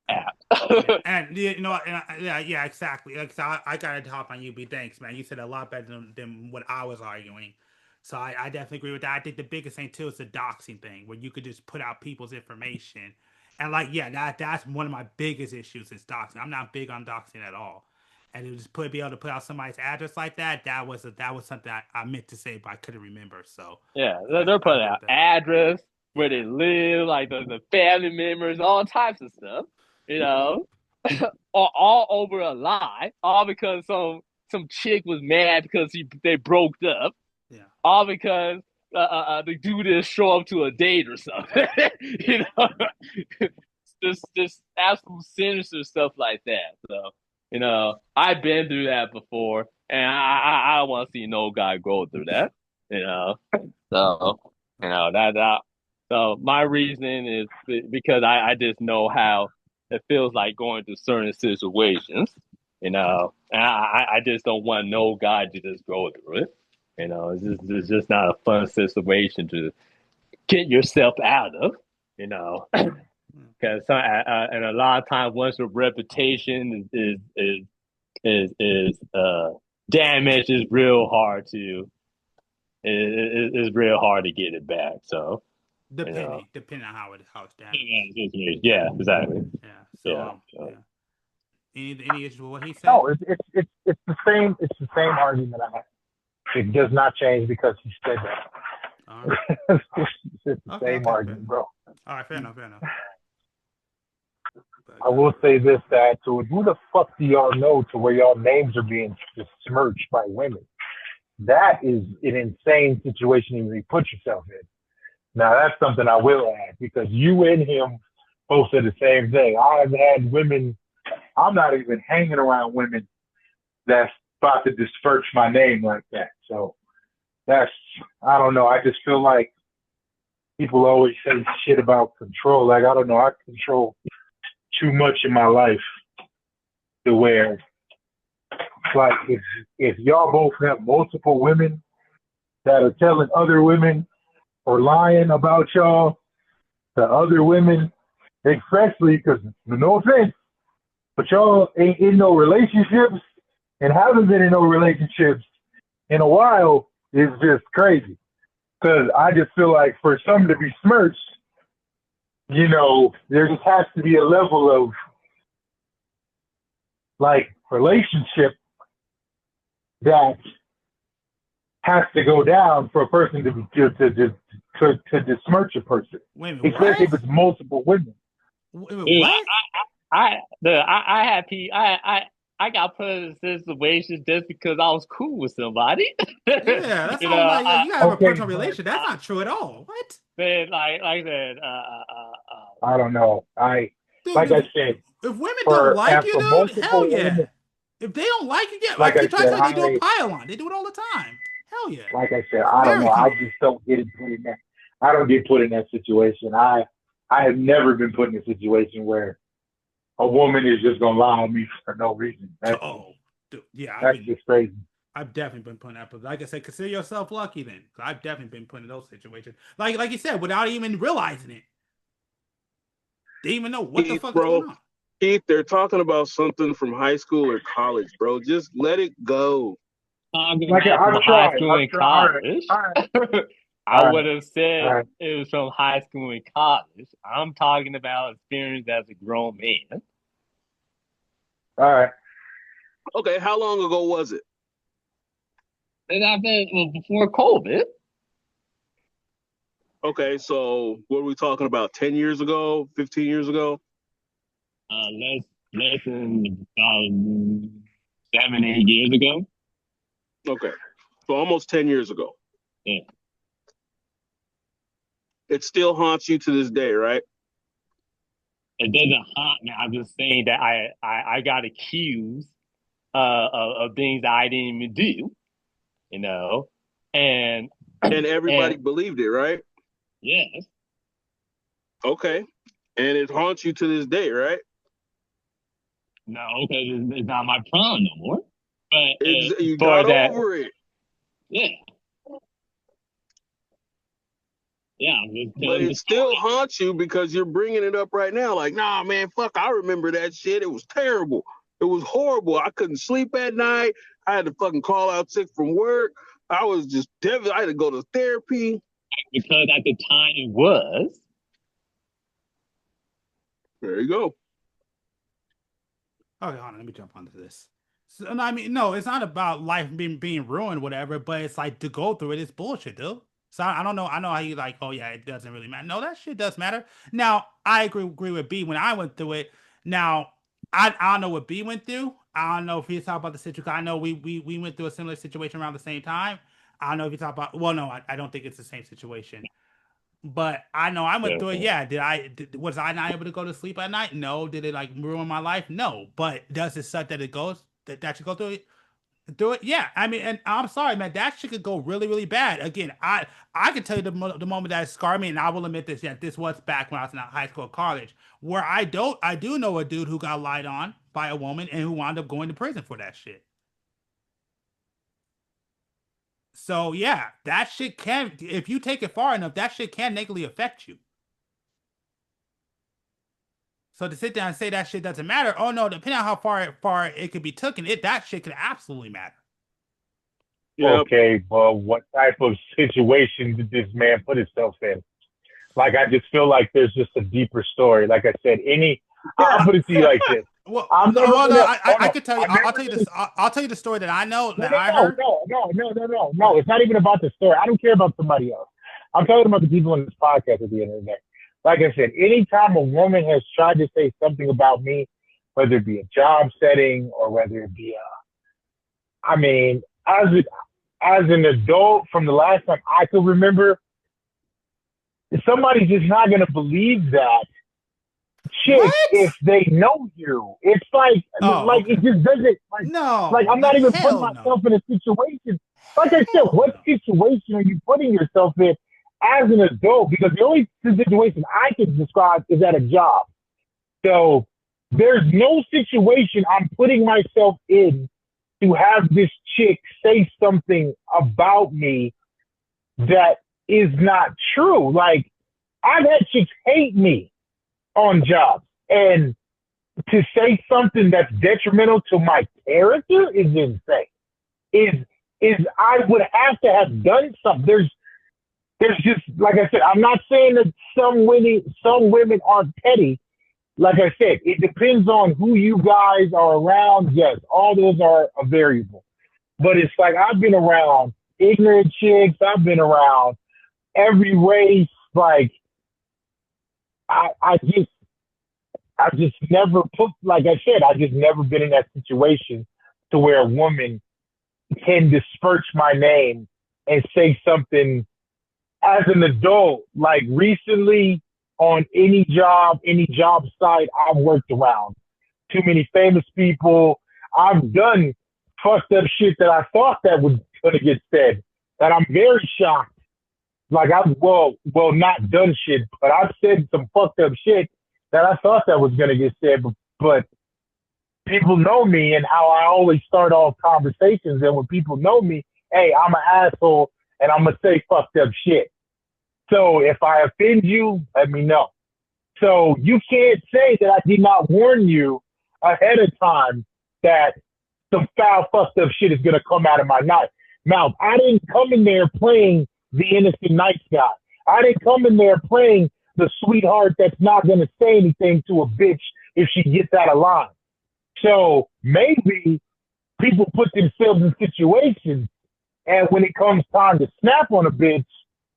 app. Yeah, and yeah, exactly. Like, so I gotta hop on UB. Thanks, man. You said a lot better than what I was arguing. So I definitely agree with that. I think the biggest thing too is the doxing thing, where you could just put out people's information, and like, yeah, that's one of my biggest issues is doxing. I'm not big on doxing at all, and to just be able to put out somebody's address like that, that was something I meant to say, but I couldn't remember. So yeah, they're putting out address, where they live, like the family members, all types of stuff. All over a lie, all because some chick was mad because they broke up. Yeah. All because the dude didn't show up to a date or something. just absolute sinister stuff like that. So, I've been through that before, and I don't want to see no guy go through that. So that. So my reasoning is because I just know how it feels like going through certain situations, and I just don't want no guy to just go through it. It's just not a fun situation to get yourself out of, because and a lot of times once your reputation is damaged, it's real hard to it's real hard to get it back. So depending on how it's damaged. Yeah, exactly. Yeah. So yeah. Any issue with what he said? No, it's the same. It's the same argument I have. It does not change because he said that. All right. It's the same argument, bro. All right, fair enough. I will say this, that so who the fuck do y'all know to where y'all names are being besmirched by women? That is an insane situation you put yourself in. Now that's something I will add because you and him both said the same thing. I've had women. I'm not even hanging around women that's about to disperse my name like that. So I don't know. I just feel like people always say shit about control. Like, I don't know. I control too much in my life to where, like, if y'all both have multiple women that are telling other women or lying about y'all to other women, especially because, no offense, but y'all ain't in no relationships and haven't been in no relationships in a while, is just crazy. Because I just feel like for some to be smirched, there just has to be a level of, like, relationship that has to go down for a person to besmirch a person. Wait a minute, especially if it's multiple women. What? I got put in a situation just because I was cool with somebody. Yeah, that's all. Like, you gotta have a personal relation. That's not true at all. What? Man, like I said, I don't know. Dude, like I said, if women don't like you, dude, hell yeah. Women, if they don't like you, yeah, like I said, they do a pile on. They do it all the time. Hell yeah. Like I said, I don't know. I just don't get put in that. I don't get put in that situation. I have never been put in a situation where a woman is just gonna lie on me for no reason. That's just crazy. I've definitely been put in that. But like I said, consider yourself lucky then. I've definitely been put in those situations. Like you said, without even realizing it. They even know what the fuck is going on. Keith, they're talking about something from high school or college, bro. Just let it go. Like high school and college. I would have said it was from high school and college. I'm talking about experience as a grown man. All right. Okay, how long ago was it? Before COVID. Okay, so what are we talking about? 10 years ago? 15 years ago? Less than 7, 8 years ago. Okay, so almost 10 years ago. Yeah. It still haunts you to this day, right? It doesn't haunt me. I'm just saying that I got accused of things that I didn't even do, you know, and And everybody and believed it, right? yes, Okay. And it haunts you to this day, right? no, because it's not my problem no more. But as You far got as that, over it. yeah, yeah, I'm just But telling the it still haunts you because you're bringing it up right now. Like, nah, man, fuck, I remember that shit. It was terrible. It was horrible. I couldn't sleep at night. I had to fucking call out sick from work. I was just devastated. I had to go to therapy. because at the time it was. There you go. Okay, hold on. Let me jump onto this. So, no, I mean, no, it's not about life being ruined, whatever. But it's like to go through it is bullshit, dude. So I don't know. I know how you like. Oh yeah, it doesn't really matter. No, that shit does matter. Now I agree with B when I went through it. Now I don't know what B went through. I don't know if he's talking about the situation. I know we went through a similar situation around the same time. I don't know if you talk about. Well, no, I don't think it's the same situation. But I know I went through it. Yeah. Was I not able to go to sleep at night? No. Did it like ruin my life? No. But does it suck that it goes that should go through it? Do it? Yeah. I mean, and I'm sorry, man. That shit could go really, really bad. Again, I can tell you the moment that it scarred me, and I will admit this. Yeah, this was back when I was in high school, or college, where I do know a dude who got lied on by a woman and who wound up going to prison for that shit. So yeah, that shit can, if you take it far enough, that shit can negatively affect you. So to sit down and say that shit doesn't matter, oh no, depending on how far it could be taken, that shit could absolutely matter. Yep. Okay, well, what type of situation did this man put himself in? Like, I just feel like there's just a deeper story. Like I said, I'll put it to you like this. Well, I'm never well, no, gonna, I could tell you. I'll tell you this. I'll tell you the story that I know that I heard. No. It's not even about the story. I don't care about somebody else. I'm talking about the people in this podcast at the end of the day. Like I said, anytime a woman has tried to say something about me, whether it be a job setting or whether it be I mean, as an adult, from the last time I could remember, somebody's just not gonna believe that chick What? if they know you. It's like, Okay. it just doesn't, like, No. like I'm not even putting hell myself no. in a situation. Like I said, what no. situation are you putting yourself in as an adult? Because the only situation I can describe is at a job. So there's no situation I'm putting myself in to have this chick say something about me that is not true. Like, I've had chicks hate me on jobs, and to say something that's detrimental to my character is insane. Is I would have to have done something. There's just, like I said, I'm not saying that some women aren't petty. Like I said, it depends on who you guys are around. Yes, all those are a variable. But it's like, I've been around ignorant chicks. I've been around every race. Like, I just never put, like I said, I just never been in that situation to where a woman can disperse my name and say something as an adult. Like, recently, on any job site I've worked around, too many famous people. I've done fucked up shit that I thought that was gonna get said. That I'm very shocked. Like, I've not done shit, but I've said some fucked up shit that I thought that was gonna get said. But people know me and how I always start off conversations. And when people know me, hey, I'm an asshole and I'm gonna say fucked up shit. So if I offend you, let me know. So you can't say that I did not warn you ahead of time that some foul, fucked up shit is going to come out of my mouth. I didn't come in there playing the innocent nice guy. I didn't come in there playing the sweetheart that's not going to say anything to a bitch if she gets out of line. So maybe people put themselves in situations, and when it comes time to snap on a bitch,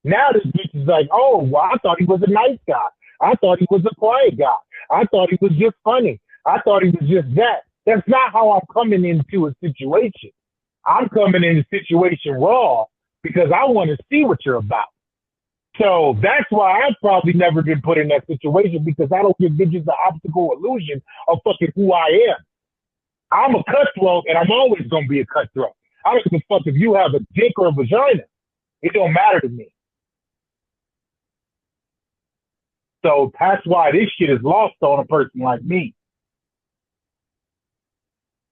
now this bitch is like, oh, well, I thought he was a nice guy. I thought he was a quiet guy. I thought he was just funny. I thought he was just that. That's not how I'm coming into a situation. I'm coming in a situation raw because I want to see what you're about. So that's why I've probably never been put in that situation, because I don't give bitches the optical illusion of fucking who I am. I'm a cutthroat, and I'm always gonna be a cutthroat. I don't give a fuck if you have a dick or a vagina. It don't matter to me. So that's why this shit is lost on a person like me.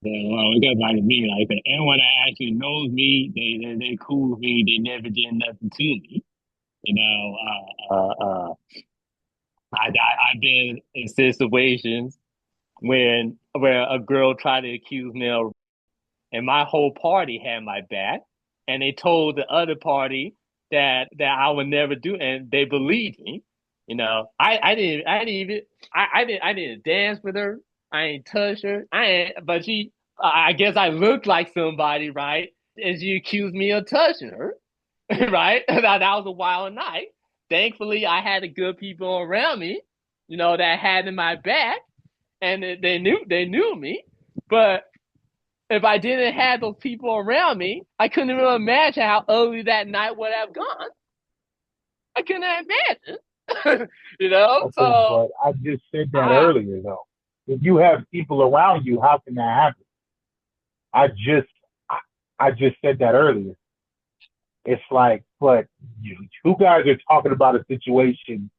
Yeah, well, it doesn't like me. Like anyone that actually knows me, they cool with me. They never did nothing to me. You know, I've been in situations where a girl tried to accuse me of, and my whole party had my back, and they told the other party that I would never do, and they believed me. You know, I didn't dance with her. I ain't touch her. But I guess I looked like somebody, right? And she accused me of touching her, right? That was a wild night. Thankfully, I had the good people around me, you know, that had in my back, and they knew me. But if I didn't have those people around me, I couldn't even imagine how ugly that night would have gone. I couldn't imagine, you know. Okay, So but I just said that earlier, though. If you have people around you, how can that happen? I just said that earlier. It's like, but you guys are talking about a situation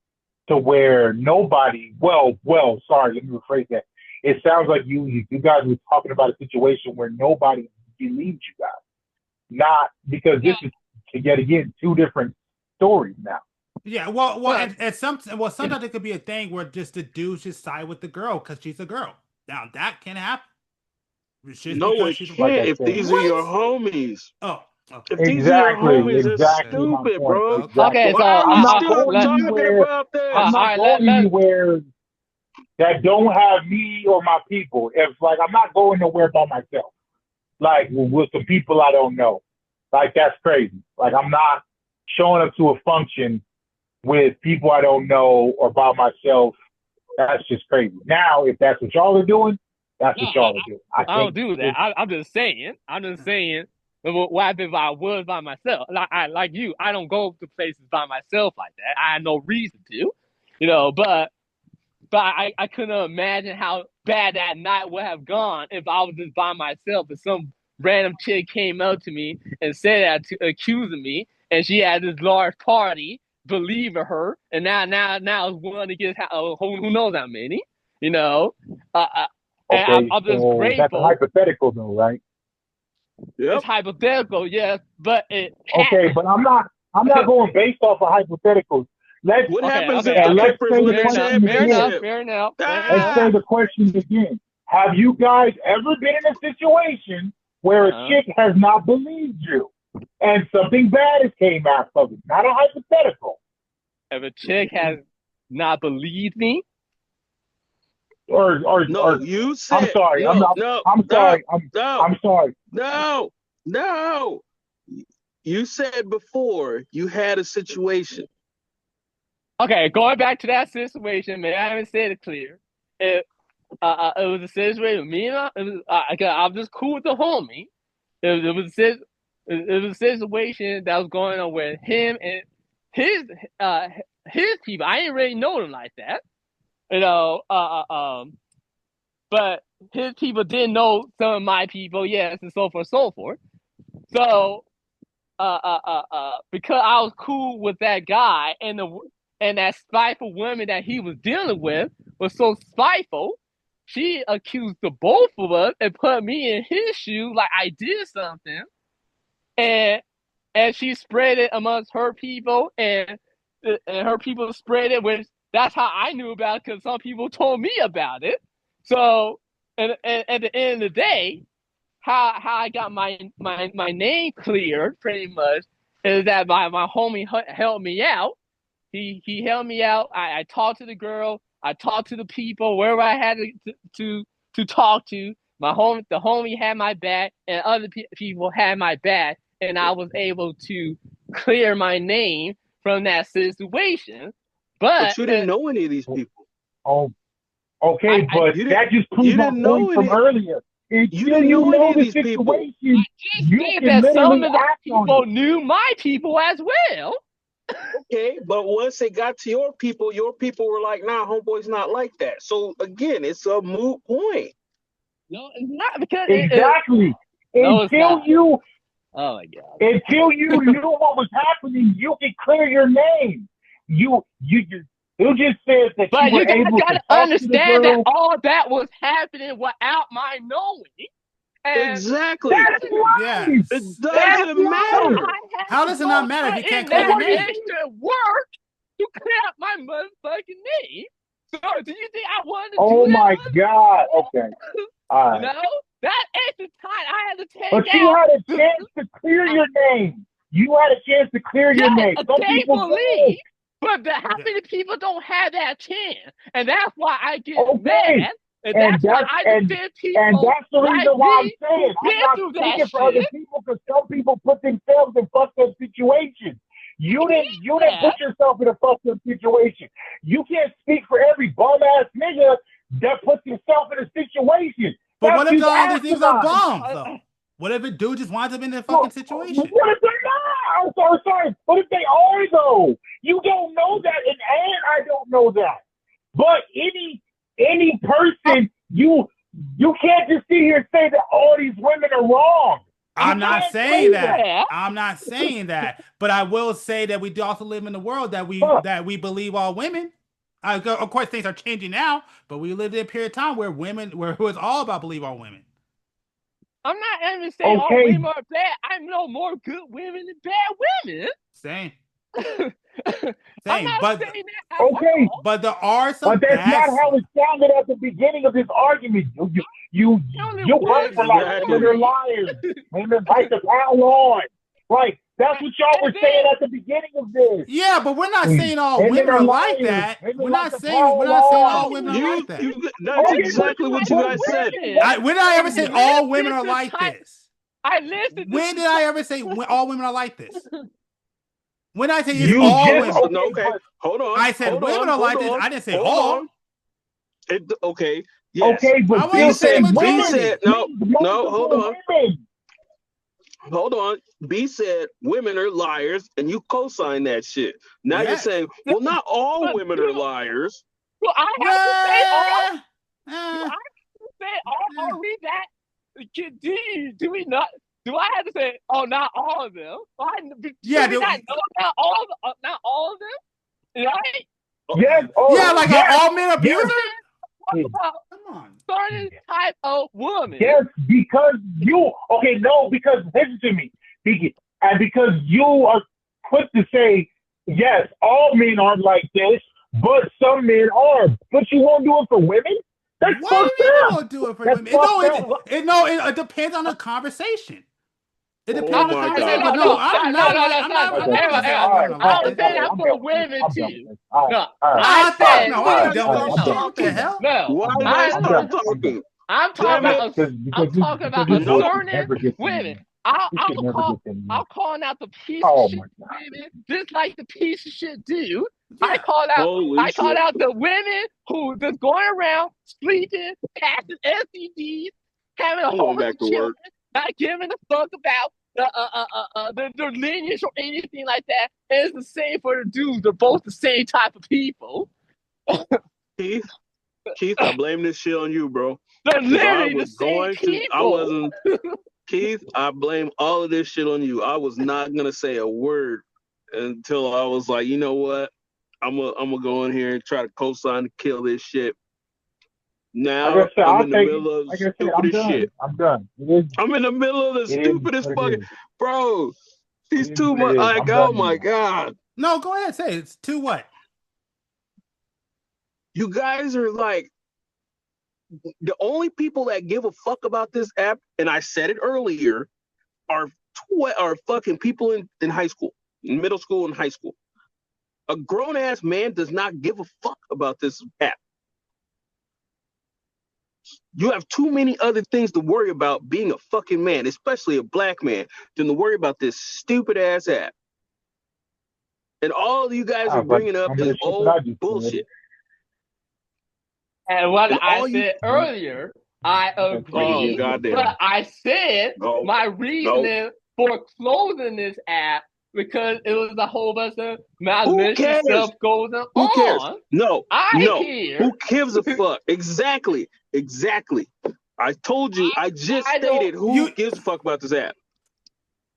to where nobody. Well, sorry, let me rephrase that. It sounds like you guys were talking about a situation where nobody believed you guys. Not because this is yet again two different stories now. Yeah, well, sometimes it could be a thing where just the dudes just side with the girl because she's a girl. Now that can happen. No, it can't. Like if these are your homies. Oh, okay. If these are your homies, it's stupid, bro. Okay, so why are we I'm still talking about this? I'm not going anywhere that don't have me or my people. If like I'm not going nowhere by myself, like with some people I don't know. Like that's crazy. Like I'm not showing up to a function with people I don't know or by myself. That's just crazy. Now, if that's what y'all are doing, that's what y'all are doing. I don't do that. I'm just saying. What happens if I was by myself? Like you, I don't go to places by myself like that. I had no reason to, you know. But I couldn't imagine how bad that night would have gone if I was just by myself. If some random chick came up to me and said that, accusing me, and she had this large party, believing her, and now it's one against who knows how many, you know. Okay, I'm just so grateful. that's a hypothetical, though, right? Yep. It's hypothetical, yes, but it okay. But I'm not going based off of hypotheticals. What happens if and the let's Clippers win a championship? Fair enough. Let's say the question again. Have you guys ever been in a situation where a chick has not believed you and something bad has came out of it? Not a hypothetical. If a chick has not believed me, you said. I'm sorry. I'm sorry. No. You said before you had a situation. Okay, going back to that situation, man, I haven't said it clear. It was a situation with me and I'm just cool with the homie. It was a situation that was going on with him and his people. I didn't really know them like that, you know. But his people didn't know some of my people, yes, and so forth, so forth. So, because I was cool with that guy and that spiteful woman that he was dealing with was so spiteful, she accused the both of us and put me in his shoes like I did something, and she spread it amongst her people, and her people spread it, which that's how I knew about it because some people told me about it. So, and at the end of the day, how I got my name cleared pretty much is that my homie helped me out. He helped me out. I talked to the girl. I talked to the people wherever I had to talk to. The homie had my back, and other people had my back, and I was able to clear my name from that situation. But you didn't know any of these people. Oh, okay, but that just proves my point from earlier. You didn't know any of these people. I just think that some of the people knew my people as well. Okay, but once it got to your people were like, nah, homeboy's not like that. So again, it's a moot point. No, it's not because Exactly. No, it's until not. you Oh my god. until you knew what was happening, you could clear your name. You just said that But you were you guys able to gotta talk to the understand that girl. all that was happening without my knowing. And Exactly. That's life. Yes. It That's doesn't life. matter. I had How to does it go not matter if put you can't in clear your that name? extra work to clear up my motherfucking name. So do you think I wanted to Oh do my that? God. Okay. All right. No, that extra time I had to take But you out. had a chance to clear your name. You had a chance to clear your name. Some people Thankfully, don't. but how many people don't have that chance? And that's why I get Okay. mad. And And that's why that's I defend people and that's the like reason why I'm me saying who I'm been not through that speaking for other shit. people because some people put themselves in fucked up situations. You didn't put yourself in a fucked up situation. You can't speak for every bum ass nigga that puts himself in a situation. But what if That's all these niggas are asinine. bums, though? What if a dude just winds up in that fucking situation? What if they're not? I'm sorry. What if they are though? You don't know that, and I don't know that. But any person, you can't just sit here and say that all these women are wrong. I'm You not can't saying say that. I'm not saying that. But I will say that we do also live in a world that we believe all women. Of course, things are changing now, but we lived in a period of time where it was all about believe all women. I'm not even saying all Okay. women are bad. I know more good women than bad women. Same. I'm not But saying that at Okay. all. but there are some But that's bad. not how it sounded at the beginning of this argument. You both were like Exactly. women are liars. Women like to pile on. Like that's what y'all were saying at the beginning of this. Yeah, but we're not saying all Women women are are like liars. that. Women We're like not to saying pile all on. women are like that. That's Okay, exactly what you guys said. We're not ever saying all women are like this. I listened. When did I ever say all women are like this? When I say it's You all just women, Okay, hold on. I said women are like this. I didn't say all. Okay, yes. Okay, but I wasn't saying B majority. said no, hold on. Women. Hold on. B said women are liars, and you co-sign that shit. Now you're Yes. saying, well, not all women are liars. Do I have to say all? Do Uh, I have to say all? Are we that? Do we not? Do I have to say, oh, not all of them? Yeah, do we not know not all of them? Right? Yes. Oh, yeah, like yes. an all men abuser. Talk about Come on. certain type of woman. Yes, because because listen to me. Because you are quick to say, yes, all men aren't like this, but some men are. But you won't do it for women? That's What fucked do you mean up. we won't do it for That's women? fucked up. It depends on the conversation. It depends Oh on the my conversation. God. But no, I'm not Okay. saying all women are I like was this. saying that for women I'm done too. with this. All right. No, All right. I Fuck said no, I ain't done with I'm this done. shit. What the hell? no. Why did I I start talking? I'm talking Damn it. about I'm talking about Because Nope. certain women. I'm calling out the piece Oh of shit my God. women, just like the piece of shit dude. Yeah. I called Holy out the women who just going around sleeping, passing STDs, having a I'm whole going bunch back of to children, work. not giving a fuck about the lineage or anything like that. And it's the same for the dudes. They're both the same type of people. Keith, I blame this shit on you, bro. They're 'Cause I literally the was same going to, I people. wasn't, Keith, I blame all of this shit on you. I was not going to say a word until I was like, you know what? I'm gonna go in here and try to co-sign to kill this shit. Now I'm in the middle of the stupidest shit. I'm done. I'm in the middle of the stupidest fucking, bro. He's too much. Like, oh my God. No, go ahead. Say it's too what? You guys are like the only people that give a fuck about this app, and I said it earlier, are fucking people in high school, in middle school and high school. A grown ass man does not give a fuck about this app. You have too many other things to worry about being a fucking man, especially a black man, than to worry about this stupid ass app. And all you guys are bringing up is old bullshit. And what I said earlier, I agree. But I said my reasoning for closing this app because it was a whole bunch of malicious stuff going on. Who cares? No. I care. Who gives a fuck? Exactly. I told you. I just stated who gives a fuck about this app.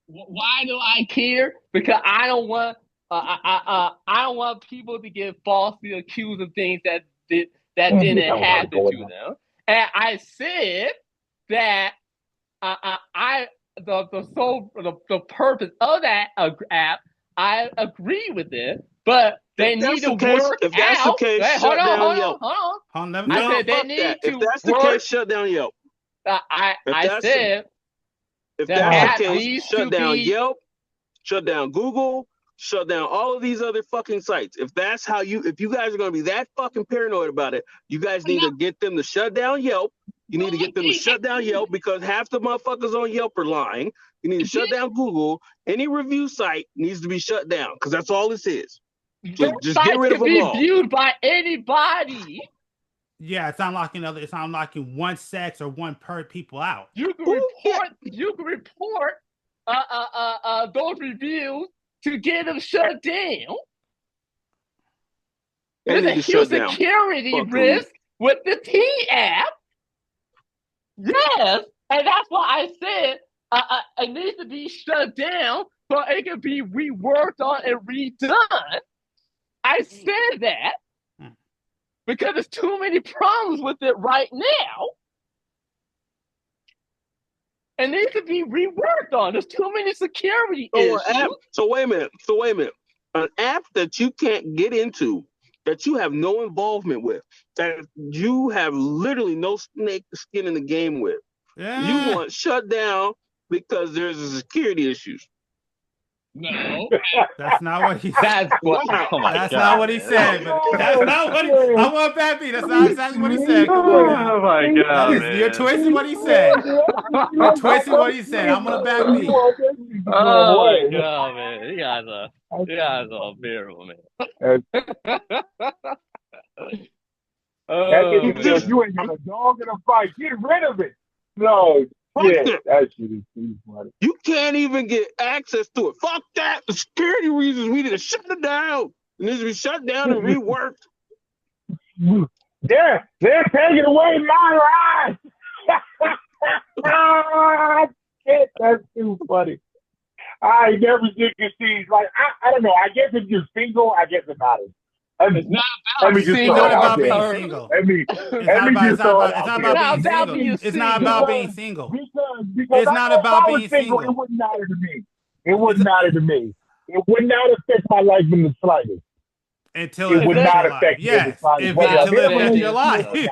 Why do I care? Because I don't want I don't want people to get falsely accused of things that didn't happen to them. And I said that the purpose of that app, I agree with it, but they need to work if that's out. the case, Hold on. I said they need to If that's the work. case, shut down Yelp. I said if that's the case, needs shut to down be- Yelp, shut down Google, shut down all of these other fucking sites. If that's how if you guys are going to be that fucking paranoid about it, you guys need to get them to shut down Yelp. You need to get them to shut down Yelp because half the motherfuckers on Yelp are lying. You need to shut down Google. Any review site needs to be shut down because that's all this is. Just get rid of them all. Viewed by anybody. Yeah, it's not locking one sex or one per people out. You can report those reviews to get them shut down. There's a huge security risk with the T app. Yes, and that's why I said it needs to be shut down so it can be reworked on and redone. I said that because there's too many problems with it right now. It needs to be reworked on. There's too many security issues. So wait a minute. An app that you can't get into, that you have no involvement with, that you have literally no skin in the game with, you want shut down because there's a security issues. No, that's not what he said. That's not what he said. But that's not what I want Bad B. That's not exactly what he said. Oh my god, man. You're twisting what he said. You're twisting what he said. I'm gonna Bad B. Oh my god, man. You guys are unbearable, man. You ain't got a dog in a fight. Get rid of it. No. Yeah, that shit is too funny. You can't even get access to it. Fuck that. The security reasons, we need to shut it down. It needs to be shut down and reworked. They're taking away my life. Shit, that's too funny. I never did see. Like I don't know. I guess if you're single, I guess it matters. It's not about being single. It's not about being single. Because it's not about being single. It wouldn't matter to me. It wouldn't matter to me. It would not affect my life in the slightest. It would not affect me. Yes, until it affects your life. Oh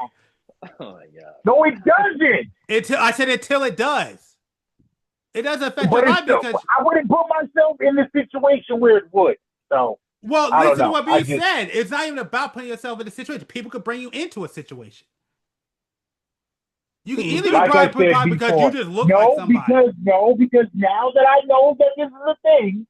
my god. No, it doesn't. I said until it does. It doesn't affect your life because I wouldn't put myself in the situation where it would. So. Well, listen to what B said. It's not even about putting yourself in a situation. People could bring you into a situation. You can either be brought because you just look like somebody. Because now that I know that this is a thing,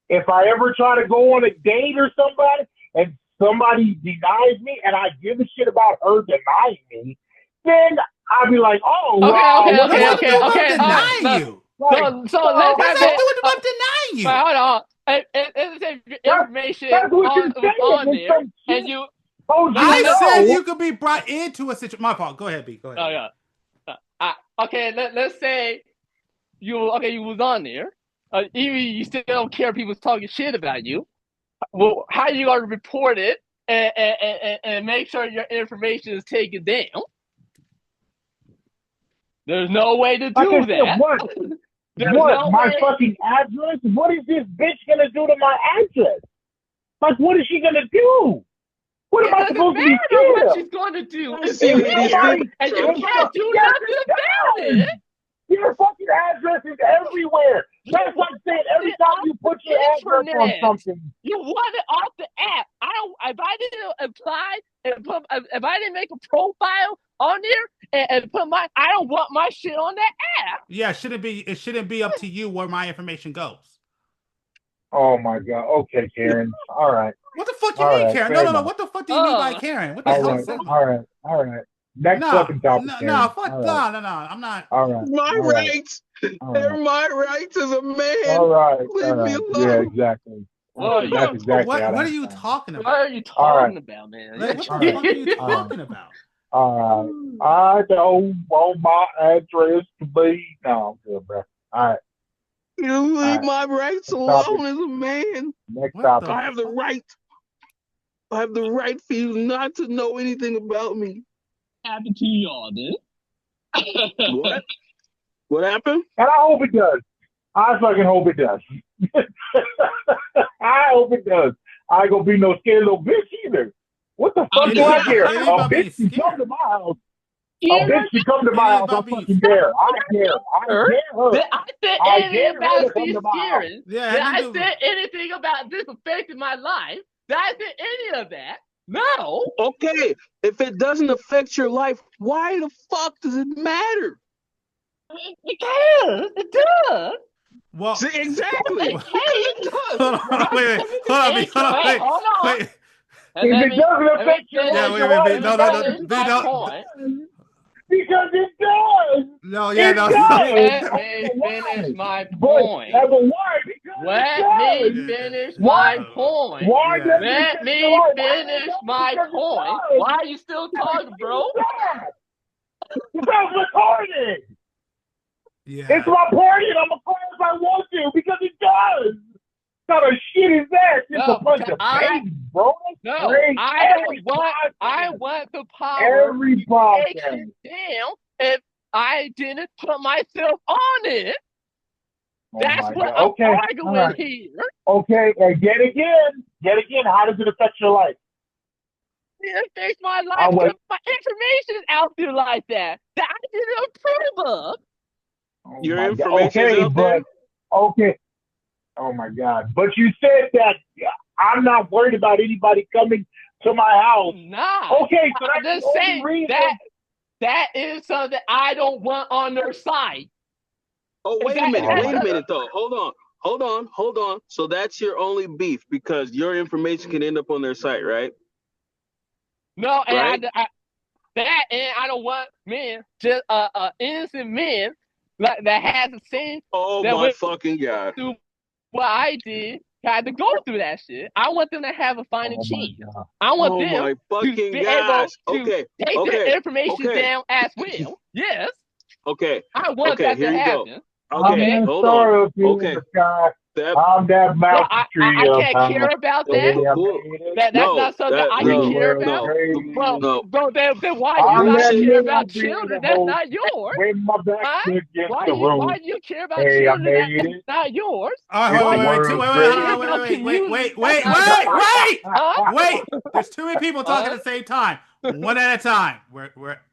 if I ever try to go on a date or somebody and somebody denies me and I give a shit about her denying me, then I'll be like, okay. Denying you. So let's have it. About denying you. Hold on. Information on there, and you. I said you could be brought into a situation. My fault. Go ahead, B. Go ahead. Oh yeah. Okay. Let's say you was on there. Even you still don't care if people's talking shit about you. Well, how you gonna report it and make sure your information is taken down? There's no way to do that. What? My fucking address? What is this bitch gonna do to my address? Like, what is she gonna do? What am I supposed to be doing? What she's gonna do? And you can't do nothing about it. Your fucking address is everywhere. That's like saying every time you put your address on something, you want it off the app. If I didn't apply if I didn't make a profile on there and put I don't want my shit on that app. Yeah, it shouldn't be up to you where my information goes. Oh my god. Okay, Karen. All right. What the fuck you mean, Karen? No. What the fuck do you mean by Karen? What the hell is that? All right. Next fucking topic. No. I'm not. All right. My rights. They're my rights as a man. All right. Leave me alone. Yeah, exactly. That's exactly what are you talking about? What are you talking about, man? What the fuck are you talking about? All right. I don't want my address to be. No, I'm good, bro. All right. You leave All right. my rights Stop alone as a man. Next What topic. the- I have the right. I have the right for you not to know anything about me. Happened to y'all, dude. What? What happened? And I hope it does. I fucking hope it does. I hope it does. I ain't gonna be no scared little bitch either. What the fuck It do I ain't- care? it ain't A about being bitch can come scared. to my house. A Yeah, bitch can come to It my ain't house. I about being fucking dare. I dare. I scared. dare her. Did I say I anything dare her about to come these to my house. scaring? Yeah, Did had I to do- say anything about this affecting my life? Did I say any of that? No. Okay, if it doesn't affect your life, why the fuck does it matter? It can. It does. Well, See, exactly. It can. hold on, wait, hold on, Wait, hold on, wait, hold on. wait. And If let it me- doesn't let me affect your finish- Yeah, life, wait, why wait, does no, it no, matter? finish no, my no, point. Because it does. no, yeah, It no. does. Let I me don't know finish why. my But point. why? Because Let it me does. finish Why? my point. Why Yeah. does it Let affect me your life? finish my Because it point. does. Why are you still talking, bro? Because it's retarded. Yeah. It's my party and I'm a cry if I want to because it does. What kind of shit is that? It's No, a bunch of I- babies, bro. No, Great. I Every don't want. I podcast. want the power Every to take podcast. it down if I didn't put myself on it. Oh That's my what God. I'm Okay. arguing All right. here. Okay. And yet again. How does it affect your life? It affects my life I'll wait. because my information is out there like that I didn't approve of. Oh Your my God. information's Okay, out there? but okay. Oh my God. But you said that I'm not worried about anybody coming to my house. Nah. Okay, so I'm that's just the only saying reason. that is something I don't want on their site. Oh, wait a That- minute. Oh Wait my a minute, though. Hold on. So that's your only beef because your information can end up on their site, right? No, and Right? I don't want men, just innocent men that has the same Oh, that my went fucking God. through what I did, had to go through that shit. I want them to have a fighting chance. God. I want Oh, them my to fucking be gosh. able to Okay. take Okay. their information Okay. down as well. Yes, Okay. I want Okay, that here to you go. happen. Okay, I'm hold that on. star up here in Okay. the sky. That I'm that No, mountain I tree up can't care about no, that. Hey, I bull- made it. That's no, not something that I no, can care We're about. crazy. Well, no. then why You you I'm not that said- care little about bit of children? the That's hope. not yours. With my back Huh? against Why the room. why do you care about Hey, I children? made That's it. not yours. All It's right, the wait, world's There's too many people talking at the same time. One at a time. We're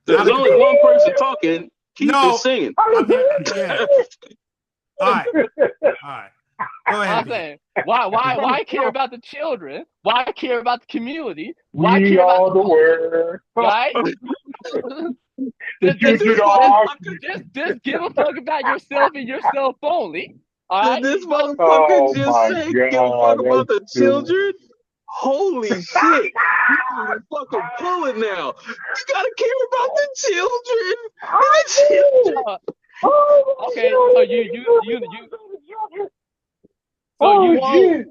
There's out of only control. one person talking. Keith No. is singing. I'm here. Yeah. All right. Go ahead. I'm B. saying, why care about the children? Why care about the community? Why We care are about the world. right? The just, children are. just give a fuck about yourself and yourself only. All right. Did this motherfucker Oh just my say give a fuck God, about the that's stupid. children? Holy shit. You fucking pull it now. You gotta care about the children. The children. Okay, so Oh, you won't. shit.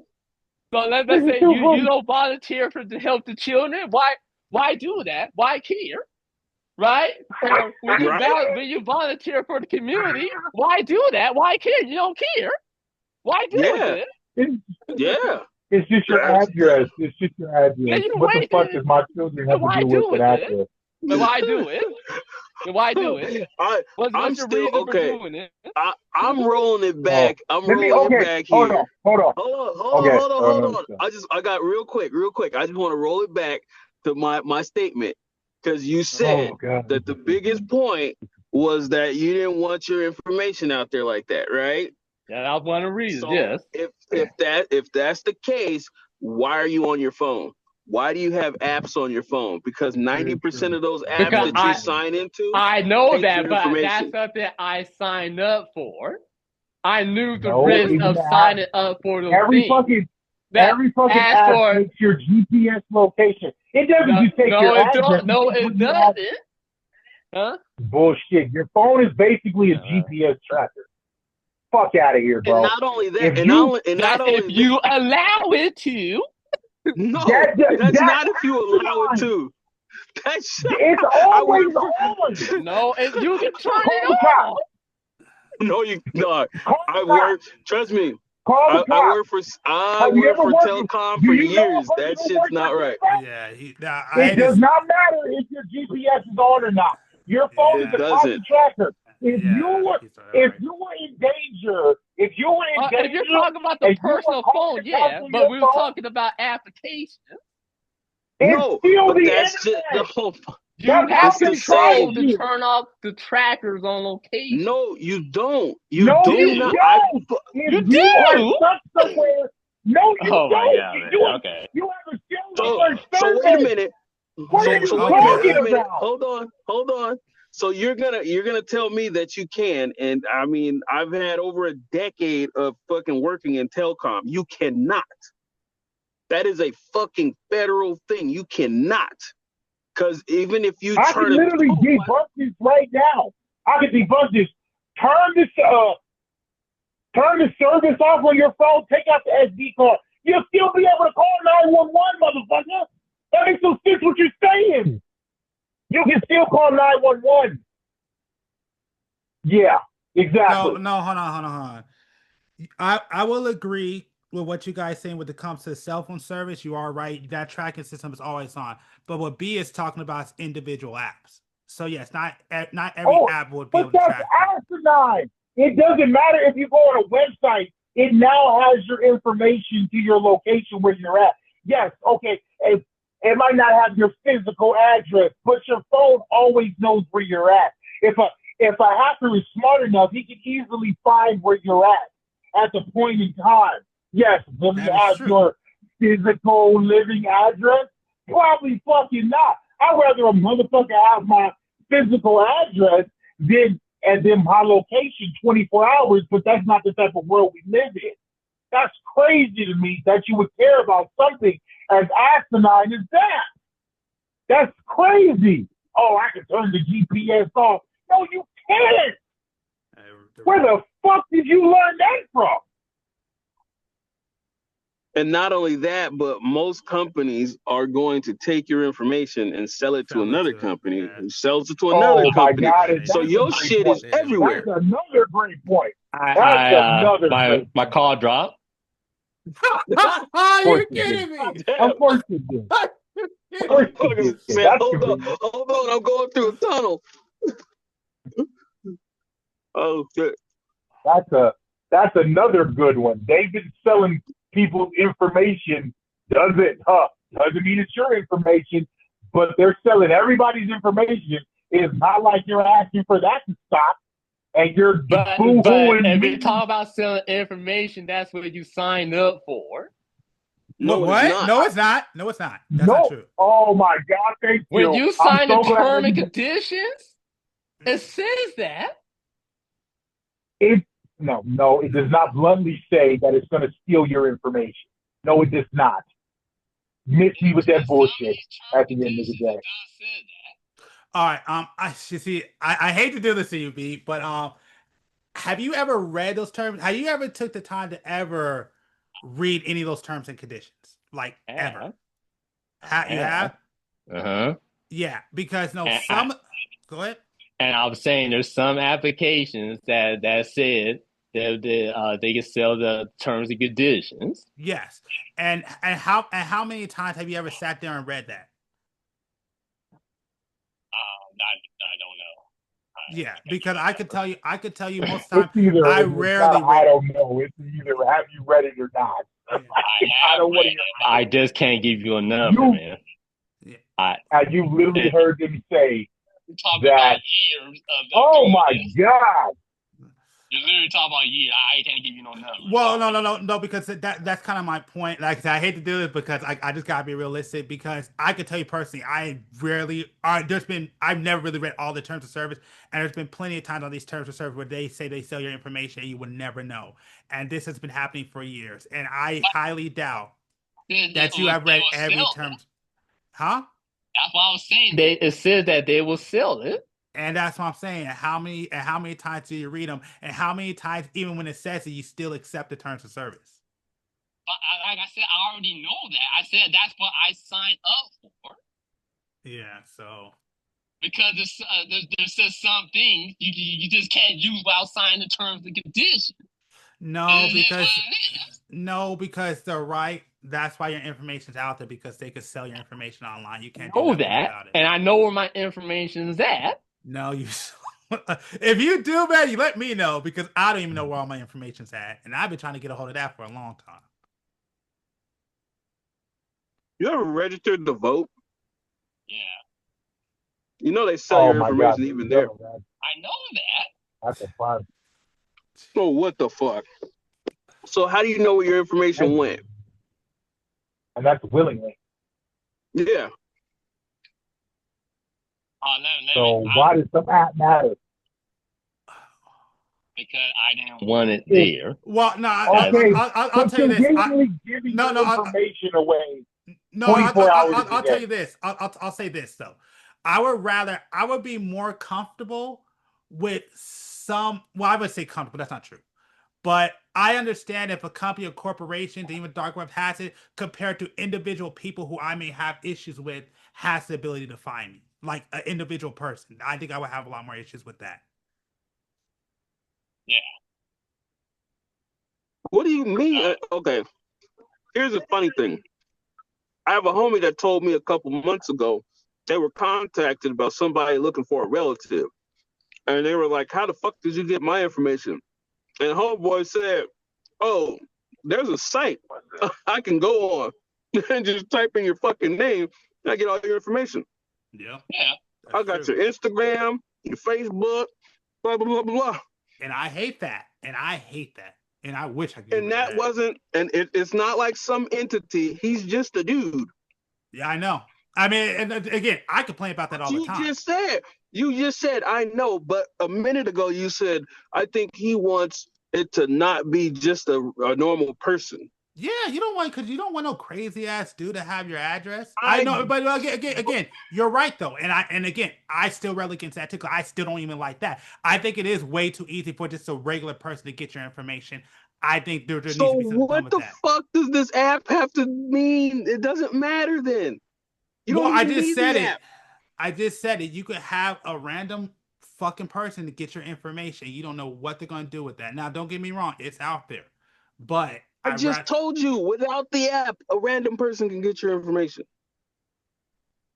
So let's This is say too you funny. don't volunteer to help the children. Why do that? Why care? Right? Or when you volunteer for the community, why do that? Why care? You don't care. Why do Yeah. it? Yeah. It's just your address. It's just your address. Then you What the fuck wasted- does my children have why to do do with it an then? address? But why do it? Then why do it? I'm What's your still reason okay. for doing it? I'm rolling it back. I'm Let me- rolling okay, it back hold here. on, hold on. Hold on. I got real quick. I just want to roll it back to my statement because you said Oh, God. that the biggest point was that you didn't want your information out there like that, right? Yeah, that was one of the reasons. So Yes. if that's the case, why are you on your phone? Why do you have apps on your phone? Because 90% of those apps Because that you sign into, I know take that, your but information. that's something I signed up for. I knew the No, risk even of that- signing up for those Every things. fucking That every fucking as app for- takes your GPS location. It doesn't just take no, your it address. don't. No, it doesn't. Huh? Bullshit. Your phone is basically a GPS tracker. Fuck out of here, bro. And not only that, If and you- not only That's if that, you allow it to. no, That- that's that- not if you allow it to. That shit. It's I always work for. on. No, you can turn Call it the off. cops. No, you no. Call I the work. cops. Trust me. Call the I cops. work for. I Have you work ever for worked? telecom Do for you know a years. person That who shit's works not for right. Yeah, I It does not matter if your GPS is on or not. Your phone Yeah. is a It doesn't. constant tracker. If Yeah, you were he's right. if you were in danger, if you were in If you're danger talking about the and you were personal calling phone, the cops yeah, on but your we were phone, talking about applications. it's No, still but the that's just the internet. whole. You That's have how It's the they track control same. to you. turn off the trackers on location. No, you don't. You No, do you do. not. don't. You If you are do. stuck somewhere, no, you Oh my don't. god, man. You Okay. you have a So cellular so wait a service. minute. What are So you so okay. wait a talking minute. about? Hold on. So you're gonna tell me that you can, and I mean I've had over a decade of fucking working in telecom. You cannot. That is a fucking federal thing. You cannot. Because even if you I try can to literally debunk this right now. I can debunk this. Turn this turn the service off on your phone. Take out the SD card. You'll still be able to call 911, motherfucker. That makes no sense what you're saying. You can still call 911. Yeah, exactly. No, hold on. I will agree with what you guys saying when it comes to the cell phone service. You are right. That tracking system is always on. But what B is talking about is individual apps. So yes, not every app would be But able to that's track you. asinine. It doesn't matter if you go on a website. It now has your information to your location where you're at. Yes, okay. It might not have your physical address, but your phone always knows where you're at. If a hacker is smart enough, he can easily find where you're at the point in time. Yes, will he That is have true. your physical living address? Probably fucking not. I'd rather a motherfucker have my physical address than my location 24 hours, but that's not the type of world we live in. That's crazy to me that you would care about something as asinine as that. That's crazy. Oh, I can turn the GPS off. No, you can't. Where the fuck did you learn that from? And not only that, but most companies are going to take your information and sell it to another company who sells it to another company. God, So your shit is everywhere. That's another great point. That's another great my point. call dropped. You're kidding me. Of course it did. Of course it did. Man, That's hold convenient. on, I'm going through a tunnel. Oh shit. That's another good one. They've been selling people's information. Doesn't mean it's your information, but they're selling everybody's information. It's not like you're asking for that to stop, and you're boo-hooing if me. you talk about selling information, that's what you signed up for. No, what? it's not. No, it's not. No, it's not. That's not true. Oh my God, thank you. When you sign I'm the so glad term and you- conditions, it says that. No, it does not bluntly say that it's going to steal your information. No, it does not. Miss me with that bullshit at the end of the day. All right. I hate to do this to you, B, but have you ever read those terms? Have you ever took the time to ever read any of those terms and conditions? Like ever? You have? Uh-huh. Yeah, because go ahead. And I was saying there's some applications that said that they can sell the terms and conditions. Yes. And how many times have you ever sat there and read that? I don't know. Yeah, because I could tell you most of the It's time I either rarely I read. don't know. It's either have you read it or not. I don't want to. I just can't give you a number, man. Yeah. And you literally heard them say We're talking that. about years of Oh my God! You're literally talking about years. I can't give you no number. Well, no, because that's kind of my point. Like I said, I hate to do this because I just gotta be realistic. Because I could tell you personally, I've never really read all the terms of service, and there's been plenty of times on these terms of service where they say they sell your information and you would never know. And this has been happening for years, and I highly doubt that you have read every term. Huh? That's what I was saying. It says that they will sell it. And that's what I'm saying. How many times do you read them? And how many times, even when it says it, you still accept the terms of service? Like I said, I already know that. I said that's what I signed up for. Yeah, so Because there's just some things you just can't use without signing the terms and conditions. no, It is because what it is. no, because they're right. That's why your information's out there because they could sell your information online. You can't do Know nothing that, about it. and I know where my information's at. No, you. If you do, man, you let me know because I don't even know where all my information's at, and I've been trying to get a hold of that for a long time. You ever registered to vote? Yeah, You know they sell Oh your my God, information even there. I know that. That's a fun. Oh, what the fuck? So how do you know where your information went? And that's willingly. Yeah. So why does some app matter? Because I didn't want it there. Well, no, Okay, I'll tell you this. willingly giving No, your no, information away no, 24 hours a I'll day. tell you this. I'll say this though. I would be more comfortable with some. Well, I would say comfortable. That's not true. But I understand if a company or corporation, even dark web has it, compared to individual people who I may have issues with, has the ability to find me, like an individual person. I think I would have a lot more issues with that. Yeah. What do you mean? Okay. Here's the funny thing. I have a homie that told me a couple months ago they were contacted about somebody looking for a relative. And they were like, how the fuck did you get my information? And homeboy said, oh, there's a site I can go on and just type in your fucking name and I get all your information. Yeah. Yeah. I got your Instagram, your Facebook, blah, blah, blah, blah. And I hate that. And I wish I could. And that wasn't, and it's not like some entity. He's just a dude. Yeah, I know. I mean, and again, I complain about that all the time. You just said, I know, but a minute ago you said, I think he wants it to not be just a normal person. Yeah, you don't want no crazy ass dude to have your address. I know, but again, you're right though, and again, I still rarely get that too. I still don't even like that. I think it is way too easy for just a regular person to get your information. I think there needs to be something what the fuck does this app have to mean? It doesn't matter then. I just said it. I just said it. You could have a random fucking person to get your information. You don't know what they're gonna do with that. Now, don't get me wrong, it's out there, but I just told you, without the app, a random person can get your information.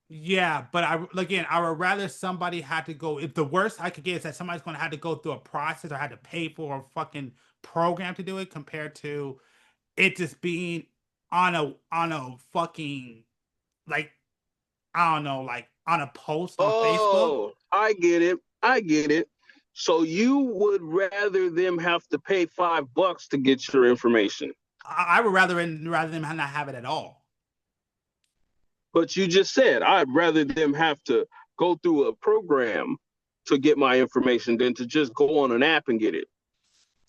Yeah, but I would rather somebody had to go. If the worst I could get is that somebody's going to have to go through a process or had to pay for a fucking program to do it, compared to it just being on a fucking, like, I don't know, like on a post on Facebook. Oh, I get it. So you would rather them have to pay $5 to get your information? I would rather them not have it at all. But you just said I'd rather them have to go through a program to get my information than to just go on an app and get it.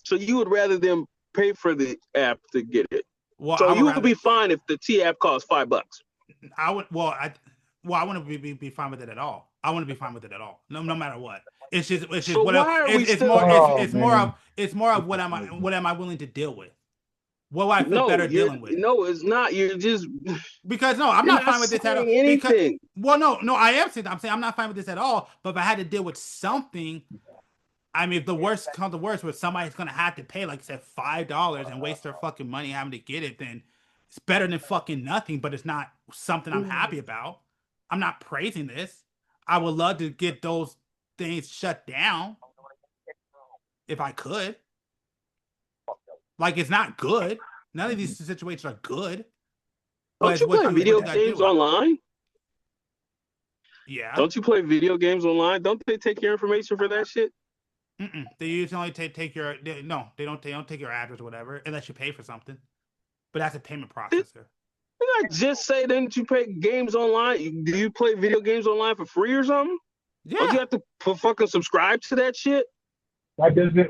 So you would rather them pay for the app to get it. Well, so you would be fine if the T app costs $5. I would. I wouldn't be fine with it at all. I wouldn't be fine with it at all. No matter what. It's just so what it's more of what am I willing to deal with? What do I feel better dealing with? No, it's not. You're just because I'm not fine with this at all. Anything. I am saying I'm not fine with this at all. But if I had to deal with something, I mean, if the worst comes to worst, where somebody's gonna have to pay, like I said, $5 and waste their fucking money having to get it, then it's better than fucking nothing. But it's not something I'm happy about. I'm not praising this. I would love to get those things shut down if I could. Like, it's not good. None of these situations are good. Don't you play video games online? Yeah. Don't you play video games online? Don't they take your information for that shit? They usually only take your they don't take your address or whatever unless you pay for something. But that's a payment processor. Did I just say didn't you play games online? Do you play video games online for free or something? Yeah. Don't you have to fucking subscribe to that shit? That doesn't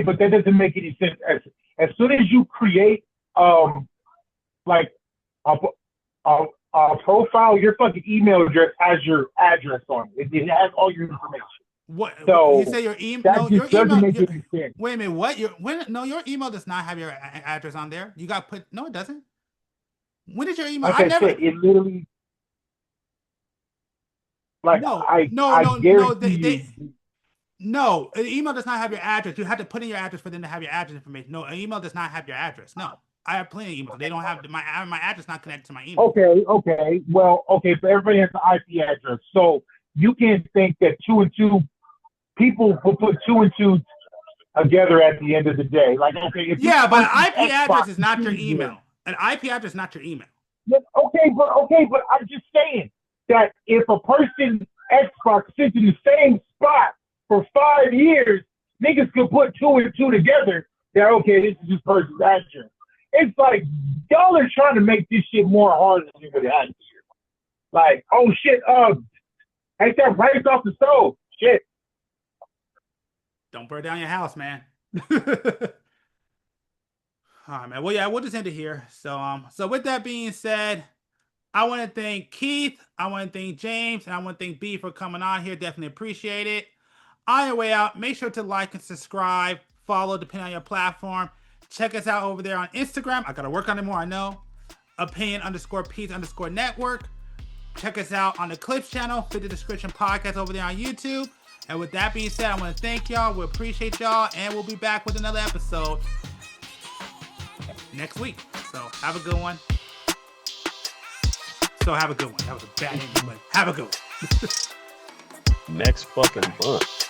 but that doesn't make any sense. As soon as you create like a profile, your fucking email address has your address on it. It has all your information. What? So you say your email? No, your email. Wait a minute. What? Your email does not have your address on there. You got put. No, it doesn't. When did your email? Like I said, it literally. Like No, I guarantee you. No, an email does not have your address. You have to put in your address for them to have your address information. No, an email does not have your address. No, I have plenty of emails. They don't have my address not connected to my email. Okay. Well, okay, but everybody has an IP address, so you can't think that 2 and 2 people will put 2 and 2 together at the end of the day. Like, okay, if Yeah, but an IP Xbox address is not your computer, email. An IP address is not your email. yeah, okay, but I'm just saying that if a person Xbox sits in the same spot for 5 years, niggas could put 2 and 2 together. That okay, this is this person's address. It's like y'all are trying to make this shit more hard than it would have to. Like, oh shit, ain't that rice off the stove? Shit. Don't burn down your house, man. All right, man. Well, yeah, we'll just end it here. So with that being said, I want to thank Keith, I want to thank James, and I want to thank B for coming on here. Definitely appreciate it. On your way out, make sure to like and subscribe, follow, depending on your platform. Check us out over there on Instagram. I got to work on it more, I know. Opinion_Peace_network. Check us out on the Clips channel, Fit the Description Podcast over there on YouTube. And with that being said, I want to thank y'all. We appreciate y'all, and we'll be back with another episode next week. So have a good one. That was a bad ending, but have a good one. Next fucking month.